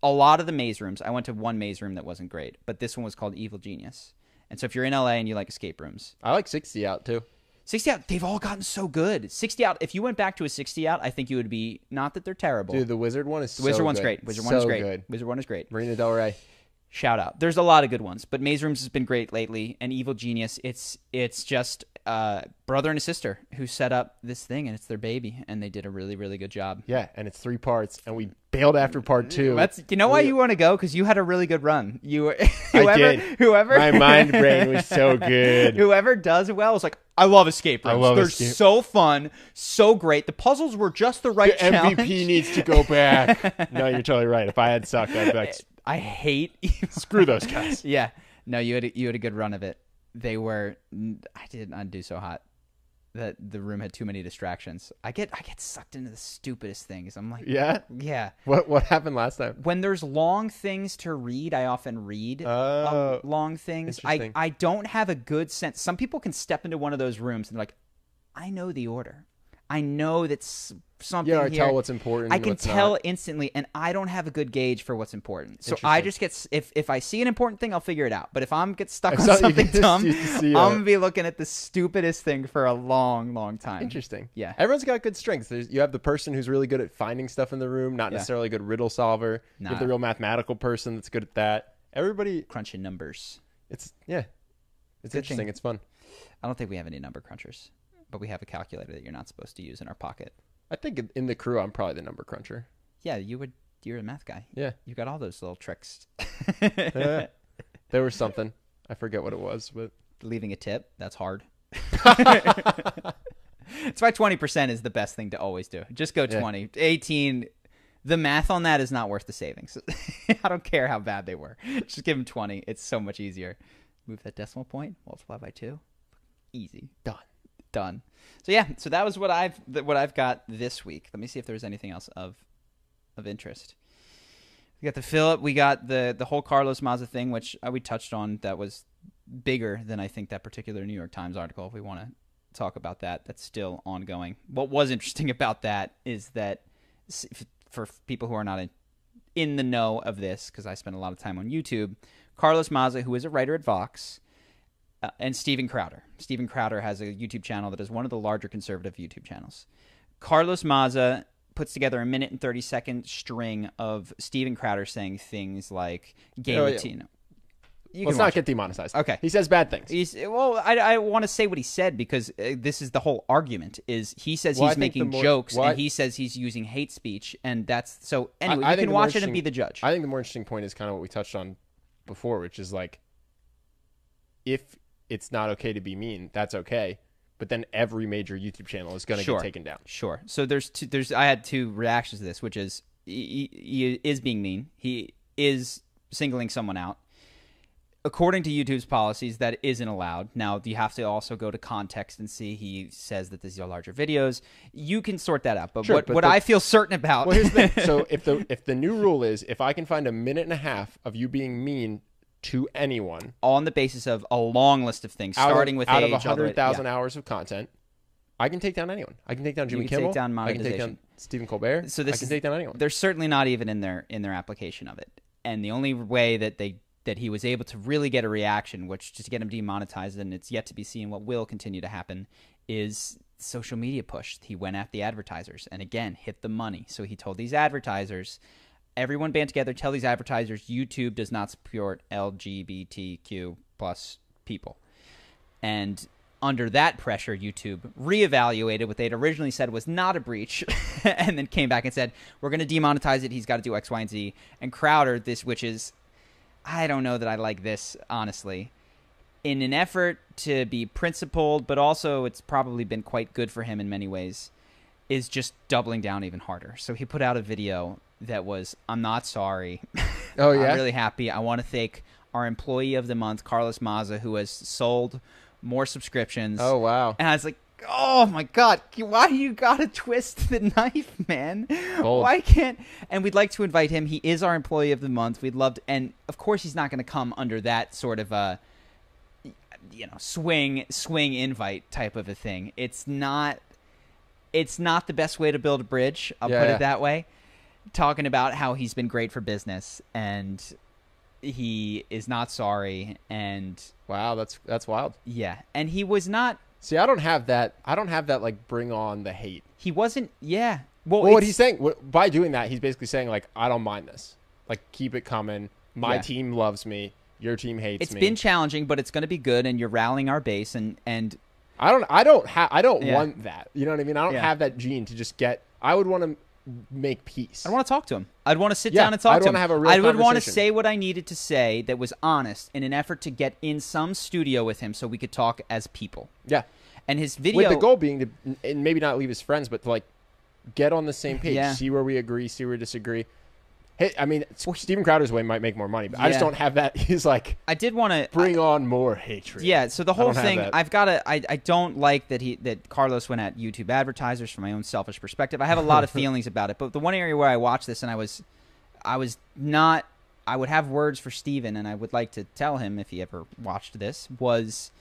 [SPEAKER 2] A lot of the maze rooms. I went to one maze room that wasn't great, but this one was called Evil Genius. And so if you're in LA and you like escape rooms.
[SPEAKER 1] I like 60 Out too.
[SPEAKER 2] 60 Out, they've all gotten so good. 60 Out, if you went back to a 60 Out, I think you would be, not that they're terrible.
[SPEAKER 1] Dude, the Wizard one is
[SPEAKER 2] The Wizard one's
[SPEAKER 1] good.
[SPEAKER 2] great. Wizard one is great.
[SPEAKER 1] Good.
[SPEAKER 2] Wizard one is great.
[SPEAKER 1] Marina Del Rey.
[SPEAKER 2] Shout out. There's a lot of good ones, but Maze Rooms has been great lately. And Evil Genius, it's just brother and a sister who set up this thing, and it's their baby, and they did a really, really good job.
[SPEAKER 1] Yeah, and it's 3 parts, and we bailed after part 2.
[SPEAKER 2] You know why you want to go? Because you had a really good run. You were
[SPEAKER 1] I did.
[SPEAKER 2] Whoever
[SPEAKER 1] my mind brain was so good.
[SPEAKER 2] Whoever does well is like, I love escape rooms. They're so fun, so great. The puzzles were just the right challenge.
[SPEAKER 1] MVP needs to go back. No, you're totally right. If I had sucked, I'd be like,
[SPEAKER 2] I hate
[SPEAKER 1] screw those guys.
[SPEAKER 2] Yeah. No, you had a good run of it. They were. I did not do so hot. That the room had too many distractions. I get sucked into the stupidest things. I'm like,
[SPEAKER 1] yeah. What happened last time?
[SPEAKER 2] When there's long things to read, I often read long things. I don't have a good sense. Some people can step into one of those rooms and they're like, I know the order. I know that's something
[SPEAKER 1] I
[SPEAKER 2] here.
[SPEAKER 1] tell what's important.
[SPEAKER 2] I can
[SPEAKER 1] what's
[SPEAKER 2] tell
[SPEAKER 1] not.
[SPEAKER 2] instantly, and I don't have a good gauge for what's important. So I just get if I see an important thing, I'll figure it out. But if I'm get stuck on something dumb, I'm gonna be looking at the stupidest thing for a long, long time.
[SPEAKER 1] Interesting.
[SPEAKER 2] Yeah.
[SPEAKER 1] Everyone's got good strengths. You have the person who's really good at finding stuff in the room, not necessarily a good riddle solver. You have the real mathematical person that's good at that. Everybody
[SPEAKER 2] crunching numbers.
[SPEAKER 1] It's interesting. It's fun.
[SPEAKER 2] I don't think we have any number crunchers. But we have a calculator that you're not supposed to use in our pocket.
[SPEAKER 1] I think in the crew, I'm probably the number cruncher.
[SPEAKER 2] Yeah, you're a math guy.
[SPEAKER 1] Yeah.
[SPEAKER 2] You got all those little tricks.
[SPEAKER 1] There was something. I forget what it was, but
[SPEAKER 2] leaving a tip, that's hard. That's why 20% is the best thing to always do. Just go 20. 18, the math on that is not worth the savings. I don't care how bad they were. Just give them 20. It's so much easier. Move that decimal point, multiply by 2. Easy.
[SPEAKER 1] Done.
[SPEAKER 2] So yeah, so that was what I've got this week. Let me see if there's anything else of interest. We got the Philip, we got the whole Carlos Maza thing, which we touched on. That was bigger than I think that particular New York Times article. If we want to talk about that, that's still ongoing. What was interesting about that is that for people who are not in the know of this, because I spend a lot of time on YouTube, Carlos Maza, who is a writer at Vox, and Steven Crowder. Steven Crowder has a YouTube channel that is one of the larger conservative YouTube channels. Carlos Maza puts together a 1 and 30-second string of Steven Crowder saying things like gay Latino.
[SPEAKER 1] Let's not get demonetized.
[SPEAKER 2] Okay.
[SPEAKER 1] He says bad things.
[SPEAKER 2] I want to say what he said because this is the whole argument. Is he says he's making jokes and he says he's using hate speech, and that's so. Anyway, you can watch it and be the judge.
[SPEAKER 1] I think the more interesting point is kind of what we touched on before, which is like, if it's not okay to be mean, that's okay. But then every major YouTube channel is going to get taken down.
[SPEAKER 2] Sure. So I had 2 reactions to this, which is he is being mean. He is singling someone out. According to YouTube's policies, that isn't allowed. Now, you have to also go to context and see. He says that these are larger videos. You can sort that out. But what I feel certain about...
[SPEAKER 1] Well, here's the thing. So if the new rule is, if I can find a 1.5 minutes of you being mean to anyone...
[SPEAKER 2] on the basis of a long list of things, starting with
[SPEAKER 1] out
[SPEAKER 2] age...
[SPEAKER 1] of 100,000 hours of content, I can take down anyone. I can take down Jimmy Kimmel.
[SPEAKER 2] Take down
[SPEAKER 1] I can take down Stephen Colbert.
[SPEAKER 2] So
[SPEAKER 1] I can take down anyone.
[SPEAKER 2] They're certainly not even in their application of it. And the only way that he was able to really get a reaction, which just to get him demonetized, and it's yet to be seen what will continue to happen, is social media push. He went at the advertisers and again hit the money. So he told these advertisers, everyone band together, tell these advertisers YouTube does not support LGBTQ plus people. And under that pressure, YouTube reevaluated what they'd originally said was not a breach and then came back and said, we're going to demonetize it. He's got to do X, Y, and Z. And Crowder, which is, I don't know that I like this, honestly. In an effort to be principled, but also it's probably been quite good for him in many ways, is just doubling down even harder. So he put out a video that was, I'm not sorry.
[SPEAKER 1] Oh, yeah?
[SPEAKER 2] I'm really happy. I want to thank our employee of the month, Carlos Maza, who has sold more subscriptions.
[SPEAKER 1] Oh, wow.
[SPEAKER 2] And I was like, oh, my God. Why you got to twist the knife, man?
[SPEAKER 1] Bold.
[SPEAKER 2] Why can't... And we'd like to invite him. He is our employee of the month. We'd love to... And, of course, he's not going to come under that sort of a, swing invite type of a thing. It's not the best way to build a bridge. I'll put it that way. Talking about how he's been great for business and he is not sorry. And
[SPEAKER 1] wow, that's wild.
[SPEAKER 2] Yeah, and he was not.
[SPEAKER 1] See, I don't have that. Like, bring on the hate.
[SPEAKER 2] He wasn't. Yeah. Well,
[SPEAKER 1] what he's saying by doing that, he's basically saying like, I don't mind this. Like, keep it coming. My team loves me. Your team hates me.
[SPEAKER 2] It's been challenging, but it's going to be good, and you're rallying our base. And
[SPEAKER 1] I don't want that. You know what I mean? I don't have that gene to just get. I would want to make peace.
[SPEAKER 2] I'd want to talk to him. I'd want to sit down and talk to him.
[SPEAKER 1] Have a real
[SPEAKER 2] I would want to say what I needed to say that was honest in an effort to get in some studio with him so we could talk as people.
[SPEAKER 1] Yeah.
[SPEAKER 2] And his video...
[SPEAKER 1] with the goal being to and maybe not leave his friends, but to like get on the same page, see where we agree, see where we disagree. Hey, I mean, Steven Crowder's way might make more money, but I just don't have that. He's like,
[SPEAKER 2] I did want to
[SPEAKER 1] bring on more hatred.
[SPEAKER 2] Yeah, so the whole thing, I've got to. I don't like that Carlos went at YouTube advertisers from my own selfish perspective. I have a lot of feelings about it, but the one area where I watched this and I was not. I would have words for Steven, and I would like to tell him if he ever watched this was.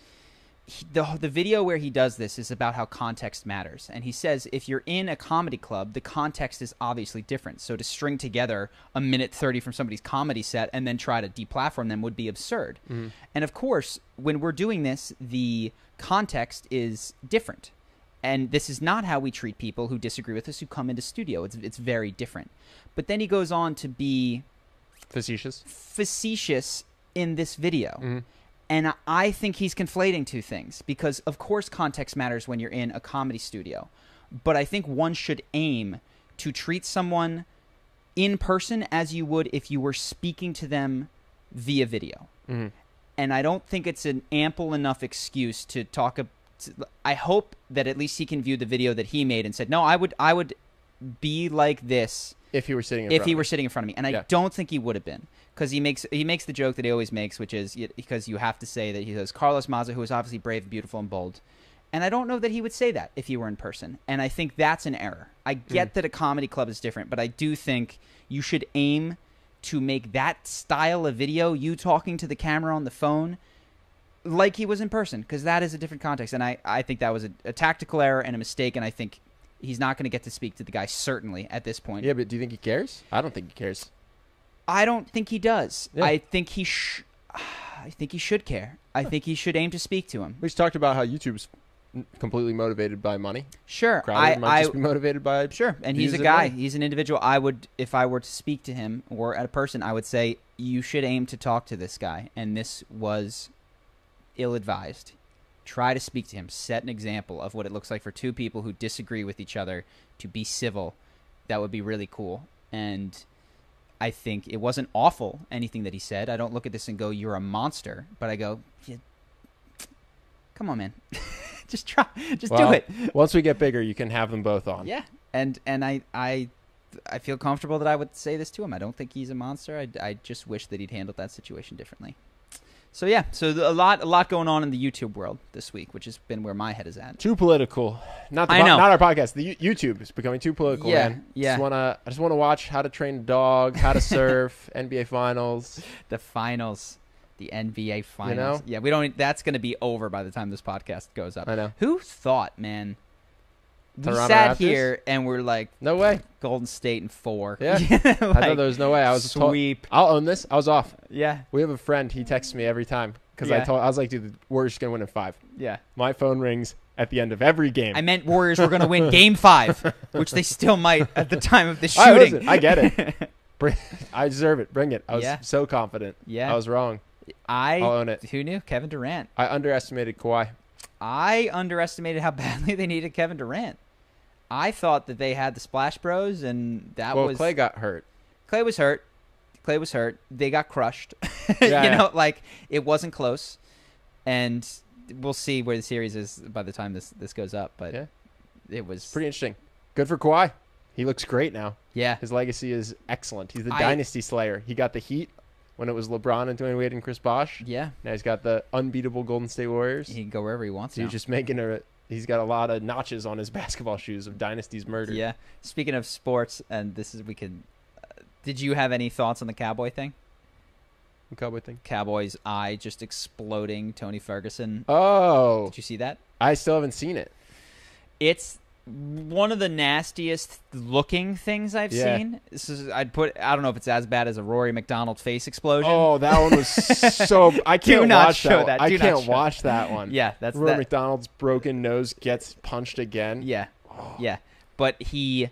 [SPEAKER 2] The video where he does this is about how context matters. And he says if you're in a comedy club, the context is obviously different. So to string together a 1:30 from somebody's comedy set and then try to deplatform them would be absurd. Mm-hmm. And of course, when we're doing this, the context is different. And this is not how we treat people who disagree with us who come into studio. It's very different. But then he goes on to be... facetious in this video. Mm-hmm. And I think he's conflating two things because, of course, context matters when you're in a comedy studio. But I think one should aim to treat someone in person as you would if you were speaking to them via video. Mm-hmm. And I don't think it's an ample enough excuse to talk. I hope that at least he can view the video that he made and said, no, I would be like this
[SPEAKER 1] If he were sitting in
[SPEAKER 2] if
[SPEAKER 1] front
[SPEAKER 2] he
[SPEAKER 1] of
[SPEAKER 2] were
[SPEAKER 1] me.
[SPEAKER 2] sitting in front of me, and I
[SPEAKER 1] Yeah.
[SPEAKER 2] don't think he would have been, because he makes the joke that he always makes, which is because you have to say that he says Carlos Maza, who is obviously brave, beautiful, and bold. And I don't know that he would say that if he were in person. And I think that's an error. I get that a comedy club is different, but I do think you should aim to make that style of video, you talking to the camera on the phone, like he was in person, because that is a different context. And I think that was a tactical error and a mistake, and I think he's not going to get to speak to the guy, certainly, at this point.
[SPEAKER 1] Yeah, but do you think he cares? I don't think he cares.
[SPEAKER 2] I don't think he does.
[SPEAKER 1] Yeah.
[SPEAKER 2] I think he should care. I think he should aim to speak to him.
[SPEAKER 1] We just talked about how YouTube's completely motivated by money.
[SPEAKER 2] Sure,
[SPEAKER 1] Crowder might just be motivated by
[SPEAKER 2] and he's a guy. He's an individual. I would, if I were to speak to him or at a person, I would say you should aim to talk to this guy, and this was ill-advised. Try to speak to him. Set an example of what it looks like for two people who disagree with each other to be civil. That would be really cool. And I think it wasn't awful, anything that he said. I don't look at this and go, you're a monster. But I go, yeah, come on, man. Just try. Just do it.
[SPEAKER 1] Once we get bigger, you can have them both on.
[SPEAKER 2] Yeah. And I feel comfortable that I would say this to him. I don't think he's a monster. I just wish that he'd handled that situation differently. So yeah, so a lot going on in the YouTube world this week, which has been where my head is at.
[SPEAKER 1] Too political. Not
[SPEAKER 2] know.
[SPEAKER 1] Not our podcast. The YouTube is becoming too political.
[SPEAKER 2] Yeah,
[SPEAKER 1] man.
[SPEAKER 2] yeah.
[SPEAKER 1] I just want to watch How to Train a Dog, How to Surf, NBA Finals.
[SPEAKER 2] The finals, the NBA finals.
[SPEAKER 1] You know?
[SPEAKER 2] Yeah, we don't. That's going to be over by the time this podcast goes up.
[SPEAKER 1] I know.
[SPEAKER 2] Who thought, man? We
[SPEAKER 1] Toronto
[SPEAKER 2] sat
[SPEAKER 1] Raptors?
[SPEAKER 2] here and we're like,
[SPEAKER 1] No way.
[SPEAKER 2] Golden State in 4.
[SPEAKER 1] Yeah.
[SPEAKER 2] Like,
[SPEAKER 1] I thought there was no way. I was
[SPEAKER 2] sweep.
[SPEAKER 1] I'll own this. I was off.
[SPEAKER 2] Yeah,
[SPEAKER 1] We have a friend. He texts me every time because
[SPEAKER 2] Yeah.
[SPEAKER 1] I was like, dude, the Warriors are gonna win in 5.
[SPEAKER 2] yeah.
[SPEAKER 1] My phone rings at the end of every game.
[SPEAKER 2] I meant Warriors were going to win Game 5, which they still might at the time of the
[SPEAKER 1] I
[SPEAKER 2] shooting.
[SPEAKER 1] I get it. I deserve it. Bring it. I was
[SPEAKER 2] Yeah.
[SPEAKER 1] so confident.
[SPEAKER 2] Yeah.
[SPEAKER 1] I was wrong. I'll own it.
[SPEAKER 2] Who knew? Kevin Durant.
[SPEAKER 1] I underestimated Kawhi.
[SPEAKER 2] I underestimated how badly they needed Kevin Durant. I thought that they had the Splash Bros, and
[SPEAKER 1] Clay got hurt.
[SPEAKER 2] Clay was hurt. They got crushed.
[SPEAKER 1] Yeah.
[SPEAKER 2] Like it wasn't close. And we'll see where the series is by the time this goes up. But
[SPEAKER 1] Yeah.
[SPEAKER 2] it was
[SPEAKER 1] Pretty interesting. Good for Kawhi. He looks great now.
[SPEAKER 2] Yeah.
[SPEAKER 1] His legacy is excellent. He's the dynasty slayer. He got the Heat when it was LeBron and Dwayne Wade and Chris Bosh.
[SPEAKER 2] Yeah.
[SPEAKER 1] Now he's got the unbeatable Golden State Warriors.
[SPEAKER 2] He can go wherever he wants
[SPEAKER 1] So
[SPEAKER 2] now.
[SPEAKER 1] he's just he's got a lot of notches on his basketball shoes of dynasty's murder.
[SPEAKER 2] Yeah. Speaking of sports, and did you have any thoughts on the Cowboy thing?
[SPEAKER 1] The Cowboy thing.
[SPEAKER 2] Cowboy's eye just exploding Tony Ferguson.
[SPEAKER 1] Oh,
[SPEAKER 2] Did you see that?
[SPEAKER 1] I still haven't seen it.
[SPEAKER 2] It's one of the nastiest looking things I've seen. I don't know if it's as bad as a Rory McDonald face explosion.
[SPEAKER 1] Oh, that one was so. I can't
[SPEAKER 2] Do not
[SPEAKER 1] watch
[SPEAKER 2] show
[SPEAKER 1] that.
[SPEAKER 2] that.
[SPEAKER 1] I
[SPEAKER 2] Do not
[SPEAKER 1] can't
[SPEAKER 2] show
[SPEAKER 1] watch that one.
[SPEAKER 2] Yeah, that's
[SPEAKER 1] Rory
[SPEAKER 2] that.
[SPEAKER 1] McDonald's broken nose gets punched again.
[SPEAKER 2] Yeah, yeah. But he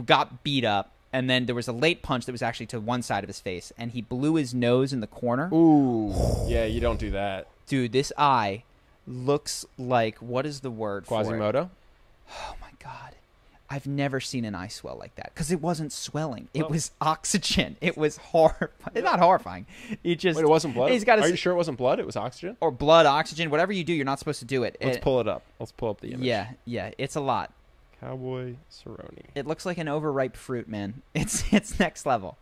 [SPEAKER 2] got beat up, and then there was a late punch that was actually to one side of his face, and he blew his nose in the corner.
[SPEAKER 1] Ooh, yeah, you don't do that.
[SPEAKER 2] Dude, this eye looks like, what is the word for it?
[SPEAKER 1] Quasimodo.
[SPEAKER 2] Oh my God. I've never seen an eye swell like that because it wasn't swelling. It was oxygen. It was horrifying. Not horrifying.
[SPEAKER 1] Wait, it wasn't blood?
[SPEAKER 2] Are
[SPEAKER 1] you sure it wasn't blood? It was oxygen?
[SPEAKER 2] Or blood, oxygen, whatever you do, you're not supposed to do it.
[SPEAKER 1] Let's pull it up. Let's pull up the image.
[SPEAKER 2] Yeah, it's a lot.
[SPEAKER 1] Cowboy Cerrone.
[SPEAKER 2] It looks like an overripe fruit, man. It's next level.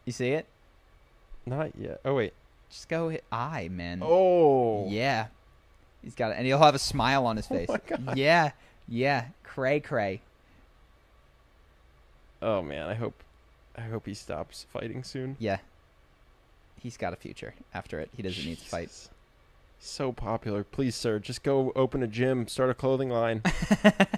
[SPEAKER 2] You see it?
[SPEAKER 1] Not yet. Oh, wait.
[SPEAKER 2] Just go hit eye, man.
[SPEAKER 1] Oh.
[SPEAKER 2] Yeah. He's got it, and he'll have a smile on his face.
[SPEAKER 1] Oh, my God.
[SPEAKER 2] Yeah. Cray.
[SPEAKER 1] Oh, man. I hope he stops fighting soon.
[SPEAKER 2] Yeah. He's got a future after it. He doesn't need to fight.
[SPEAKER 1] Jesus. So popular. Please, sir, just go open a gym, start a clothing line.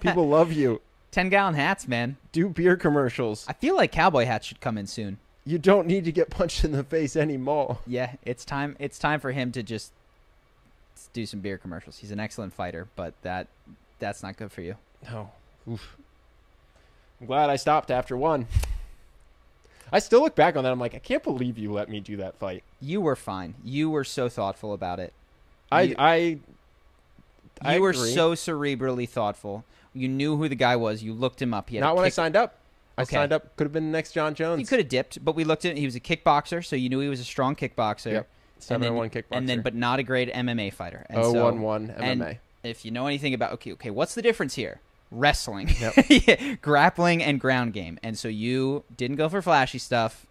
[SPEAKER 1] People love you.
[SPEAKER 2] 10-gallon hats, man.
[SPEAKER 1] Do beer commercials.
[SPEAKER 2] I feel like cowboy hats should come in soon.
[SPEAKER 1] You don't need to get punched in the face anymore.
[SPEAKER 2] Yeah, it's time for him to just do some beer commercials. He's an excellent fighter, but that's not good for you.
[SPEAKER 1] No. Oof. I'm glad I stopped after one. I still look back on that. I'm like, I can't believe you let me do that fight.
[SPEAKER 2] You were fine. You were so thoughtful about it.
[SPEAKER 1] I
[SPEAKER 2] were
[SPEAKER 1] agree.
[SPEAKER 2] so cerebrally thoughtful. You knew who the guy was. You looked him up. He had
[SPEAKER 1] Not when I signed up. I
[SPEAKER 2] Okay.
[SPEAKER 1] signed up. Could have been the next John Jones.
[SPEAKER 2] He could have dipped, but we looked at. He was a kickboxer, so you knew he was a strong kickboxer.
[SPEAKER 1] Yep. 7-1 kickboxer.
[SPEAKER 2] but not a great MMA fighter. And
[SPEAKER 1] 0-1-1 MMA.
[SPEAKER 2] And if you know anything about okay, what's the difference here? wrestling,
[SPEAKER 1] Yep.
[SPEAKER 2] grappling, and ground game. And so you didn't go for flashy stuff.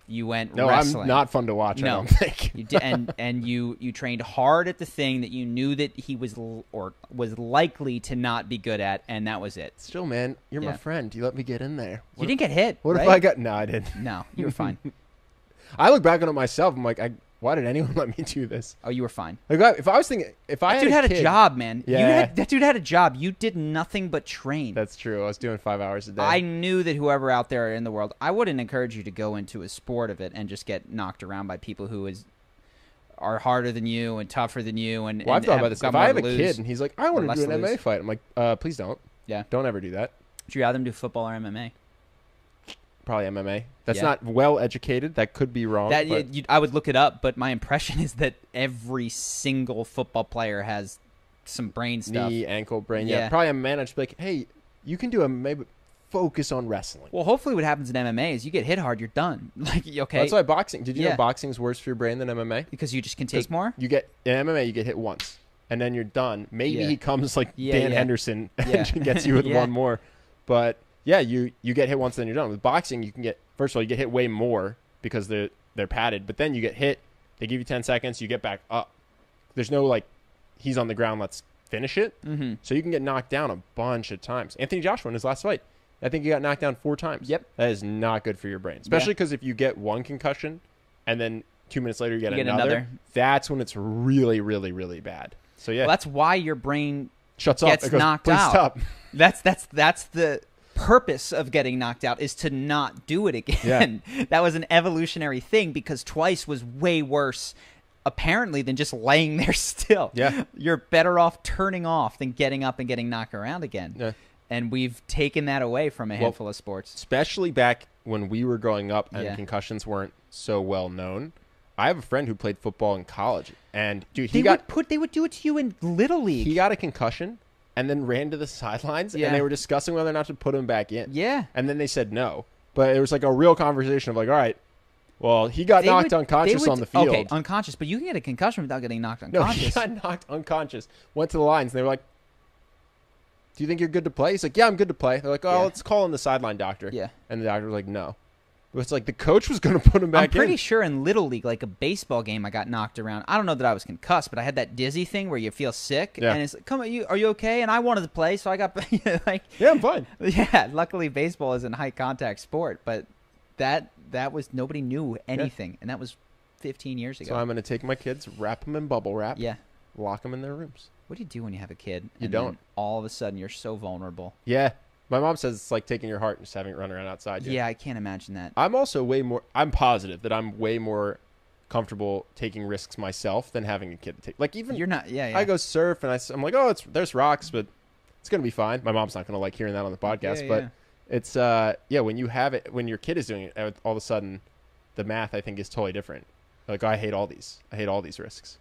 [SPEAKER 2] You went
[SPEAKER 1] no,
[SPEAKER 2] wrestling.
[SPEAKER 1] I'm not fun to watch.
[SPEAKER 2] No.
[SPEAKER 1] I don't think.
[SPEAKER 2] You did, and you trained hard at the thing that you knew that he was was likely to not be good at, and that was it.
[SPEAKER 1] Still, man, you're my friend. You let me get in there.
[SPEAKER 2] You didn't get hit.
[SPEAKER 1] What
[SPEAKER 2] right?
[SPEAKER 1] if I got? No, I didn't.
[SPEAKER 2] No, you were fine.
[SPEAKER 1] I look back on it myself. I'm like, why did anyone let me do this?
[SPEAKER 2] Oh, you were fine.
[SPEAKER 1] Like, if I was thinking, if I
[SPEAKER 2] that dude had a job, man.
[SPEAKER 1] Yeah.
[SPEAKER 2] That dude had a job. You did nothing but train.
[SPEAKER 1] That's true. I was doing 5 hours a day.
[SPEAKER 2] I knew that whoever out there in the world, I wouldn't encourage you to go into a sport of it and just get knocked around by people who are harder than you and tougher than you. And
[SPEAKER 1] I've thought about this. If I have a kid and he's like, I want to do an MMA
[SPEAKER 2] lose.
[SPEAKER 1] fight, I'm like, please don't.
[SPEAKER 2] Yeah.
[SPEAKER 1] Don't ever do that.
[SPEAKER 2] Would you rather him do football or MMA?
[SPEAKER 1] Probably MMA. That's not well educated. That could be wrong.
[SPEAKER 2] I would look it up, but my impression is that every single football player has some brain stuff.
[SPEAKER 1] Knee, ankle, brain. Yeah. Probably MMA. I'd just be like, hey, you can do MMA, but focus on wrestling.
[SPEAKER 2] Well, hopefully what happens in MMA is you get hit hard, you're done. Like, okay.
[SPEAKER 1] Well, that's why boxing. Did you know boxing's worse for your brain than MMA?
[SPEAKER 2] Because you just can take more?
[SPEAKER 1] In MMA, you get hit once, and then you're done. Maybe he comes like Dan Henderson and gets you with one more. But, yeah, you get hit once, then you're done. With boxing, you can get, first of all, you get hit way more because they're padded. But then you get hit. They give you 10 seconds. You get back up. There's no, like, he's on the ground, let's finish it. Mm-hmm. So you can get knocked down a bunch of times. Anthony Joshua in his last fight, I think he got knocked down 4 times.
[SPEAKER 2] Yep.
[SPEAKER 1] That is not good for your brain. Especially because if you get one concussion and then 2 minutes later you get another, that's when it's really, really, really bad. So, yeah.
[SPEAKER 2] Well, that's why your brain
[SPEAKER 1] gets
[SPEAKER 2] knocked out.
[SPEAKER 1] Stop.
[SPEAKER 2] That's the purpose of getting knocked out, is to not do it again.
[SPEAKER 1] Yeah.
[SPEAKER 2] That was an evolutionary thing, because twice was way worse apparently than just laying there still.
[SPEAKER 1] Yeah.
[SPEAKER 2] You're better off turning off than getting up and getting knocked around again.
[SPEAKER 1] Yeah.
[SPEAKER 2] And we've taken that away from a handful of sports.
[SPEAKER 1] Especially back when we were growing up and concussions weren't so well known. I have a friend who played football in college, and dude, they
[SPEAKER 2] would do it to you in Little League.
[SPEAKER 1] He got a concussion and then ran to the sidelines, and they were discussing whether or not to put him back in.
[SPEAKER 2] Yeah.
[SPEAKER 1] And then they said no. But it was like a real conversation of like, all right, well, he got knocked unconscious on the field.
[SPEAKER 2] Okay, unconscious, but you can get a concussion without getting knocked unconscious.
[SPEAKER 1] No, he got knocked unconscious, went to the lines, and they were like, do you think you're good to play? He's like, yeah, I'm good to play. They're like, oh, let's call in the sideline doctor. Yeah. And the doctor was like, no. But it's like the coach was going to put him back in.
[SPEAKER 2] I'm pretty sure in Little League, like a baseball game, I got knocked around. I don't know that I was concussed, but I had that dizzy thing where you feel sick. Yeah. And it's like, come on, are you okay? And I wanted to play, so I got like...
[SPEAKER 1] Yeah, I'm fine.
[SPEAKER 2] Yeah, luckily baseball is a high-contact sport, but that was... Nobody knew anything, and that was 15 years ago.
[SPEAKER 1] So I'm going to take my kids, wrap them in bubble wrap, lock them in their rooms.
[SPEAKER 2] What do you do when you have a kid?
[SPEAKER 1] You don't.
[SPEAKER 2] All of a sudden, you're so vulnerable.
[SPEAKER 1] Yeah. My mom says it's like taking your heart and just having it run around outside you.
[SPEAKER 2] Yeah, I can't imagine that.
[SPEAKER 1] I'm also I'm positive that I'm way more comfortable taking risks myself than having a kid to take. Like, even...
[SPEAKER 2] You're not, I
[SPEAKER 1] go surf, and I'm like, oh, there's rocks, but it's going to be fine. My mom's not going to like hearing that on the podcast, but it's, when you have it, when your kid is doing it, all of a sudden, the math, I think, is totally different. Like, I hate all these risks.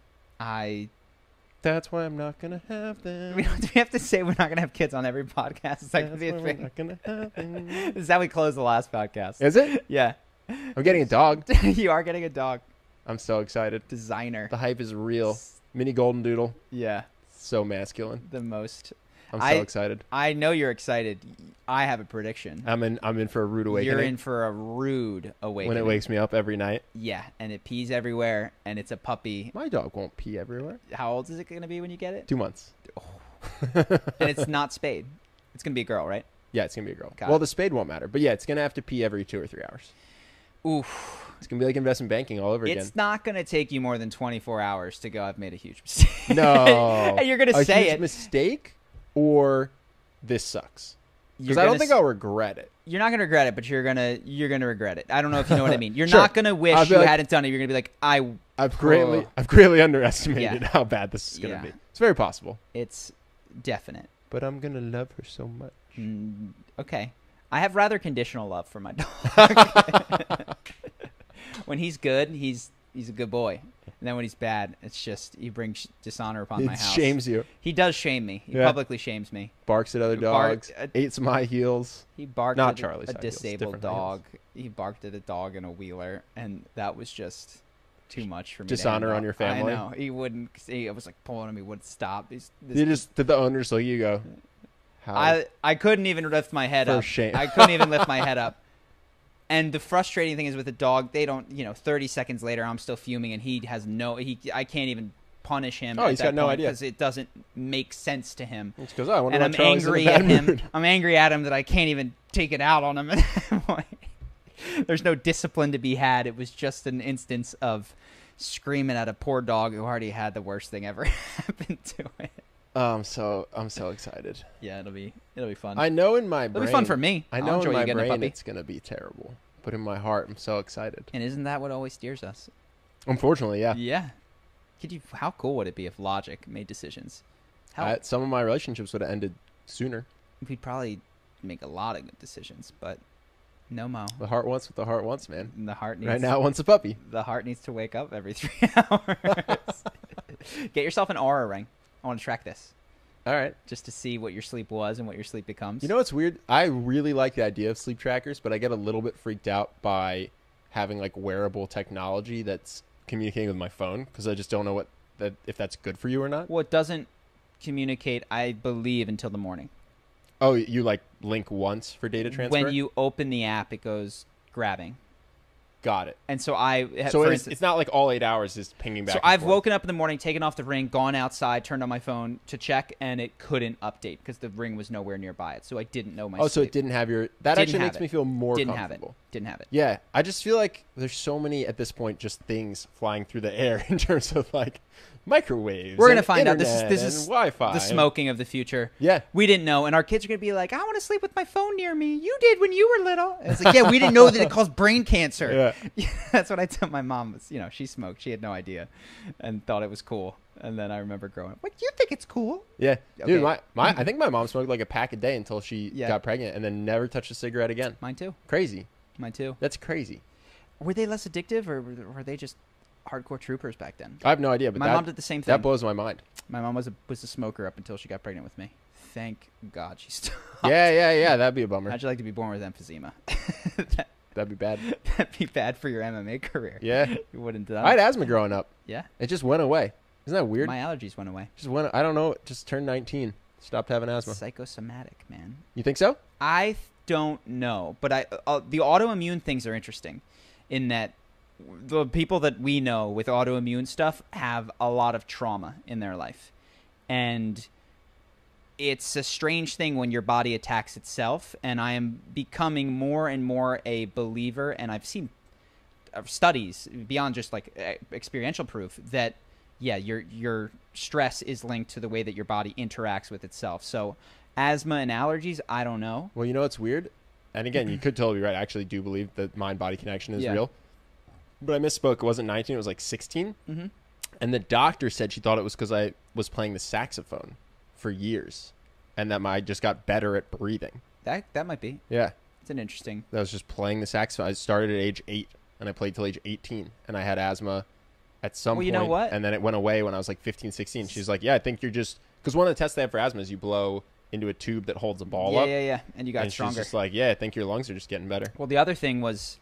[SPEAKER 1] That's why I'm not going to have them.
[SPEAKER 2] Do we have to say we're not going to have kids on every podcast? Is that going to be a thing?
[SPEAKER 1] We're not going to have them.
[SPEAKER 2] This is how we close the last podcast.
[SPEAKER 1] Is it?
[SPEAKER 2] Yeah.
[SPEAKER 1] I'm getting a dog.
[SPEAKER 2] You are getting a dog.
[SPEAKER 1] I'm so excited.
[SPEAKER 2] Designer.
[SPEAKER 1] The hype is real. Mini golden doodle.
[SPEAKER 2] Yeah.
[SPEAKER 1] So masculine.
[SPEAKER 2] The most.
[SPEAKER 1] I'm so excited.
[SPEAKER 2] I know you're excited. I have a prediction.
[SPEAKER 1] I'm in for a rude awakening.
[SPEAKER 2] You're in for a rude awakening.
[SPEAKER 1] When it wakes me up every night.
[SPEAKER 2] Yeah, and it pees everywhere, and it's a puppy.
[SPEAKER 1] My dog won't pee everywhere.
[SPEAKER 2] How old is it going to be when you get it?
[SPEAKER 1] 2 months.
[SPEAKER 2] Oh. And it's not spayed. It's going to be a girl, right?
[SPEAKER 1] Yeah, it's going to be a girl. Well, the spade won't matter. But yeah, it's going to have to pee every 2 or 3 hours.
[SPEAKER 2] Oof.
[SPEAKER 1] It's going to be like investment banking all over again.
[SPEAKER 2] It's not going to take you more than 24 hours to go, I've made a huge mistake.
[SPEAKER 1] No.
[SPEAKER 2] And you're going to say
[SPEAKER 1] a huge mistake, or this sucks? Because I don't think I'll regret it.
[SPEAKER 2] You're not going to regret it, but you're gonna regret it. I don't know if you know what I mean. You're not going to wish you hadn't done it. You're going to be like, I've
[SPEAKER 1] greatly underestimated how bad this is going to be. It's very possible.
[SPEAKER 2] It's definite.
[SPEAKER 1] But I'm going to love her so much.
[SPEAKER 2] Okay. I have rather conditional love for my dog. When he's good, he's a good boy. And then when he's bad, it's just he brings dishonor upon my house.
[SPEAKER 1] He shames you.
[SPEAKER 2] He does shame me. He publicly shames me.
[SPEAKER 1] Barks at other dogs. Ate some high heels.
[SPEAKER 2] He barked
[SPEAKER 1] Not
[SPEAKER 2] at
[SPEAKER 1] Charlie's
[SPEAKER 2] a disabled dog. He barked at a dog in a wheeler, and that was just too much for me.
[SPEAKER 1] Dishonor on your family.
[SPEAKER 2] I know. He wouldn't. I was like pulling him. He wouldn't stop.
[SPEAKER 1] Did the owners look at you go,
[SPEAKER 2] I couldn't even lift my head up.
[SPEAKER 1] Shame.
[SPEAKER 2] I couldn't even lift my head up. And the frustrating thing is with a dog, they don't, 30 seconds later, I'm still fuming, and he has I can't even punish him.
[SPEAKER 1] Oh, he's got no idea
[SPEAKER 2] because it doesn't make sense to him.
[SPEAKER 1] It's because I wonder
[SPEAKER 2] and
[SPEAKER 1] why
[SPEAKER 2] I'm
[SPEAKER 1] Charlie's
[SPEAKER 2] angry
[SPEAKER 1] in a bad
[SPEAKER 2] at him.
[SPEAKER 1] mood.
[SPEAKER 2] I'm angry at him that I can't even take it out on him at that point. There's no discipline to be had. It was just an instance of screaming at a poor dog who already had the worst thing ever happen to it.
[SPEAKER 1] I'm so excited.
[SPEAKER 2] Yeah, it'll be fun.
[SPEAKER 1] I know in my brain.
[SPEAKER 2] It'll be fun for me.
[SPEAKER 1] I know in my
[SPEAKER 2] a
[SPEAKER 1] brain
[SPEAKER 2] puppy.
[SPEAKER 1] it's gonna be terrible, but in my heart, I'm so excited.
[SPEAKER 2] And isn't that what always steers us?
[SPEAKER 1] Unfortunately, yeah.
[SPEAKER 2] Yeah. How cool would it be if logic made decisions?
[SPEAKER 1] Some of my relationships would have ended sooner.
[SPEAKER 2] We'd probably make a lot of good decisions, but no mo.
[SPEAKER 1] The heart wants what the heart wants, man.
[SPEAKER 2] The heart needs
[SPEAKER 1] Right now, it wants a puppy.
[SPEAKER 2] The heart needs to wake up every 3 hours. Get yourself an Aura ring. I want to track this.
[SPEAKER 1] All right.
[SPEAKER 2] Just to see what your sleep was and what your sleep becomes.
[SPEAKER 1] You know what's weird? I really like the idea of sleep trackers, but I get a little bit freaked out by having like wearable technology that's communicating with my phone, because I just don't know if that's good for you or not.
[SPEAKER 2] Well, it doesn't communicate, I believe, until the morning.
[SPEAKER 1] Oh, you like link once for data transfer?
[SPEAKER 2] When you open the app, it goes grabbing.
[SPEAKER 1] Got it.
[SPEAKER 2] And so
[SPEAKER 1] it's not like all 8 hours is pinging back.
[SPEAKER 2] So I've woken up in the morning, taken off the ring, gone outside, turned on my phone to check, and it couldn't update because the ring was nowhere nearby it. So I didn't know my sleep.
[SPEAKER 1] So it didn't have your... That actually makes me feel more comfortable.
[SPEAKER 2] Didn't have it.
[SPEAKER 1] Yeah. I just feel like there's so many, at this point, just things flying through the air in terms of like microwaves.
[SPEAKER 2] We're going to find out. This is
[SPEAKER 1] Wi-Fi.
[SPEAKER 2] The smoking of the future.
[SPEAKER 1] Yeah.
[SPEAKER 2] We didn't know. And our kids are going to be like, I want to sleep with my phone near me. You did when you were little. And it's like, yeah, we didn't know that it caused brain cancer.
[SPEAKER 1] Yeah.
[SPEAKER 2] That's what I tell my mom. She smoked. She had no idea and thought it was cool. And then I remember growing up, what, you think it's cool?
[SPEAKER 1] Yeah.
[SPEAKER 2] Okay.
[SPEAKER 1] Dude, I think my mom smoked like a pack a day until she got pregnant and then never touched a cigarette again.
[SPEAKER 2] Mine too.
[SPEAKER 1] Crazy.
[SPEAKER 2] Mine too.
[SPEAKER 1] That's crazy.
[SPEAKER 2] Were they less addictive, or were they just hardcore troopers back then?
[SPEAKER 1] I have no idea, but
[SPEAKER 2] my mom did the same thing.
[SPEAKER 1] That blows my mind.
[SPEAKER 2] My mom was a smoker up until she got pregnant with me. Thank God she stopped.
[SPEAKER 1] Yeah. That'd be a bummer.
[SPEAKER 2] How'd you like to be born with emphysema?
[SPEAKER 1] That'd be bad.
[SPEAKER 2] That'd be bad for your MMA career.
[SPEAKER 1] Yeah.
[SPEAKER 2] You wouldn't.
[SPEAKER 1] I had asthma growing up.
[SPEAKER 2] Yeah.
[SPEAKER 1] It just went away. Isn't that weird?
[SPEAKER 2] My allergies went away.
[SPEAKER 1] I don't know. Just turned 19. Stopped having asthma.
[SPEAKER 2] Psychosomatic, man.
[SPEAKER 1] You think so?
[SPEAKER 2] I don't know, but the autoimmune things are interesting, in that the people that we know with autoimmune stuff have a lot of trauma in their life, and it's a strange thing when your body attacks itself. And I am becoming more and more a believer, and I've seen studies beyond just like experiential proof that your stress is linked to the way that your body interacts with itself. So asthma and allergies, I don't know.
[SPEAKER 1] Well, you know what's weird? And again, you could totally be right. I actually do believe that mind-body connection is real. But I misspoke. It wasn't 19. It was like 16.
[SPEAKER 2] Mm-hmm.
[SPEAKER 1] And the doctor said she thought it was because I was playing the saxophone for years, and that I just got better at breathing.
[SPEAKER 2] That might be.
[SPEAKER 1] Yeah.
[SPEAKER 2] It's an interesting...
[SPEAKER 1] I was just playing the saxophone. I started at age 8, and I played till age 18. And I had asthma at some point.
[SPEAKER 2] You know what?
[SPEAKER 1] And then it went away when I was like 15, 16. She's like, yeah, I think you're just... Because one of the tests they have for asthma is you blow into a tube that holds a ball up.
[SPEAKER 2] Yeah. And you got stronger.
[SPEAKER 1] She's just like, yeah, I think your lungs are just getting better.
[SPEAKER 2] Well, the other thing was...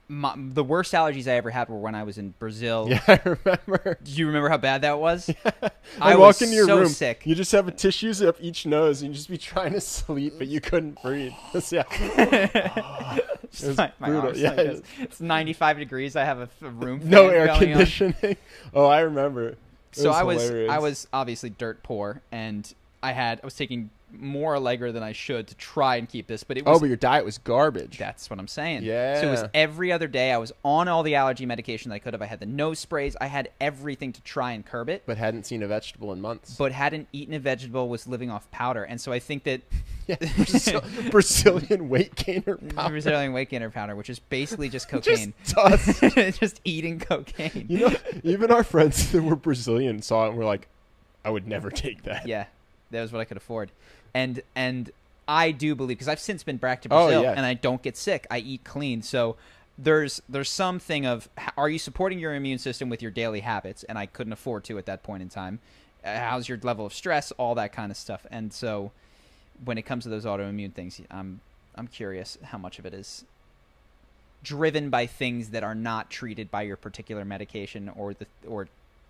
[SPEAKER 2] the worst allergies I ever had were when I was in Brazil.
[SPEAKER 1] Yeah, I remember.
[SPEAKER 2] Do you remember how bad that was?
[SPEAKER 1] Yeah.
[SPEAKER 2] I
[SPEAKER 1] walk into your room.
[SPEAKER 2] Sick.
[SPEAKER 1] You just have tissues up each nose, and you just be trying to sleep, but you couldn't breathe. Yeah. It was brutal. Yeah,
[SPEAKER 2] it's 95 degrees. I have a room.
[SPEAKER 1] No air conditioning. Oh, I remember.
[SPEAKER 2] So I was obviously dirt poor, and I was taking more Allegra than I should to try and keep this, but it was...
[SPEAKER 1] but your diet was garbage.
[SPEAKER 2] That's what I'm saying.
[SPEAKER 1] Yeah.
[SPEAKER 2] So it was every other day. I was on all the allergy medication that I could have. I had the nose sprays. I had everything to try and curb it.
[SPEAKER 1] But hadn't seen a vegetable in months.
[SPEAKER 2] But hadn't eaten a vegetable, was living off powder. And so I think that...
[SPEAKER 1] Brazilian weight gainer powder.
[SPEAKER 2] Brazilian weight gainer powder, which is basically just cocaine.
[SPEAKER 1] Just dust.
[SPEAKER 2] Just eating cocaine.
[SPEAKER 1] You know, even our friends that were Brazilian saw it and were like, I would never take that.
[SPEAKER 2] Yeah. That was what I could afford. And I do believe, because I've since been back to Brazil, and I don't get sick. I eat clean. So there's something of, are you supporting your immune system with your daily habits? And I couldn't afford to at that point in time. How's your level of stress? All that kind of stuff. And so when it comes to those autoimmune things, I'm curious how much of it is driven by things that are not treated by your particular medication or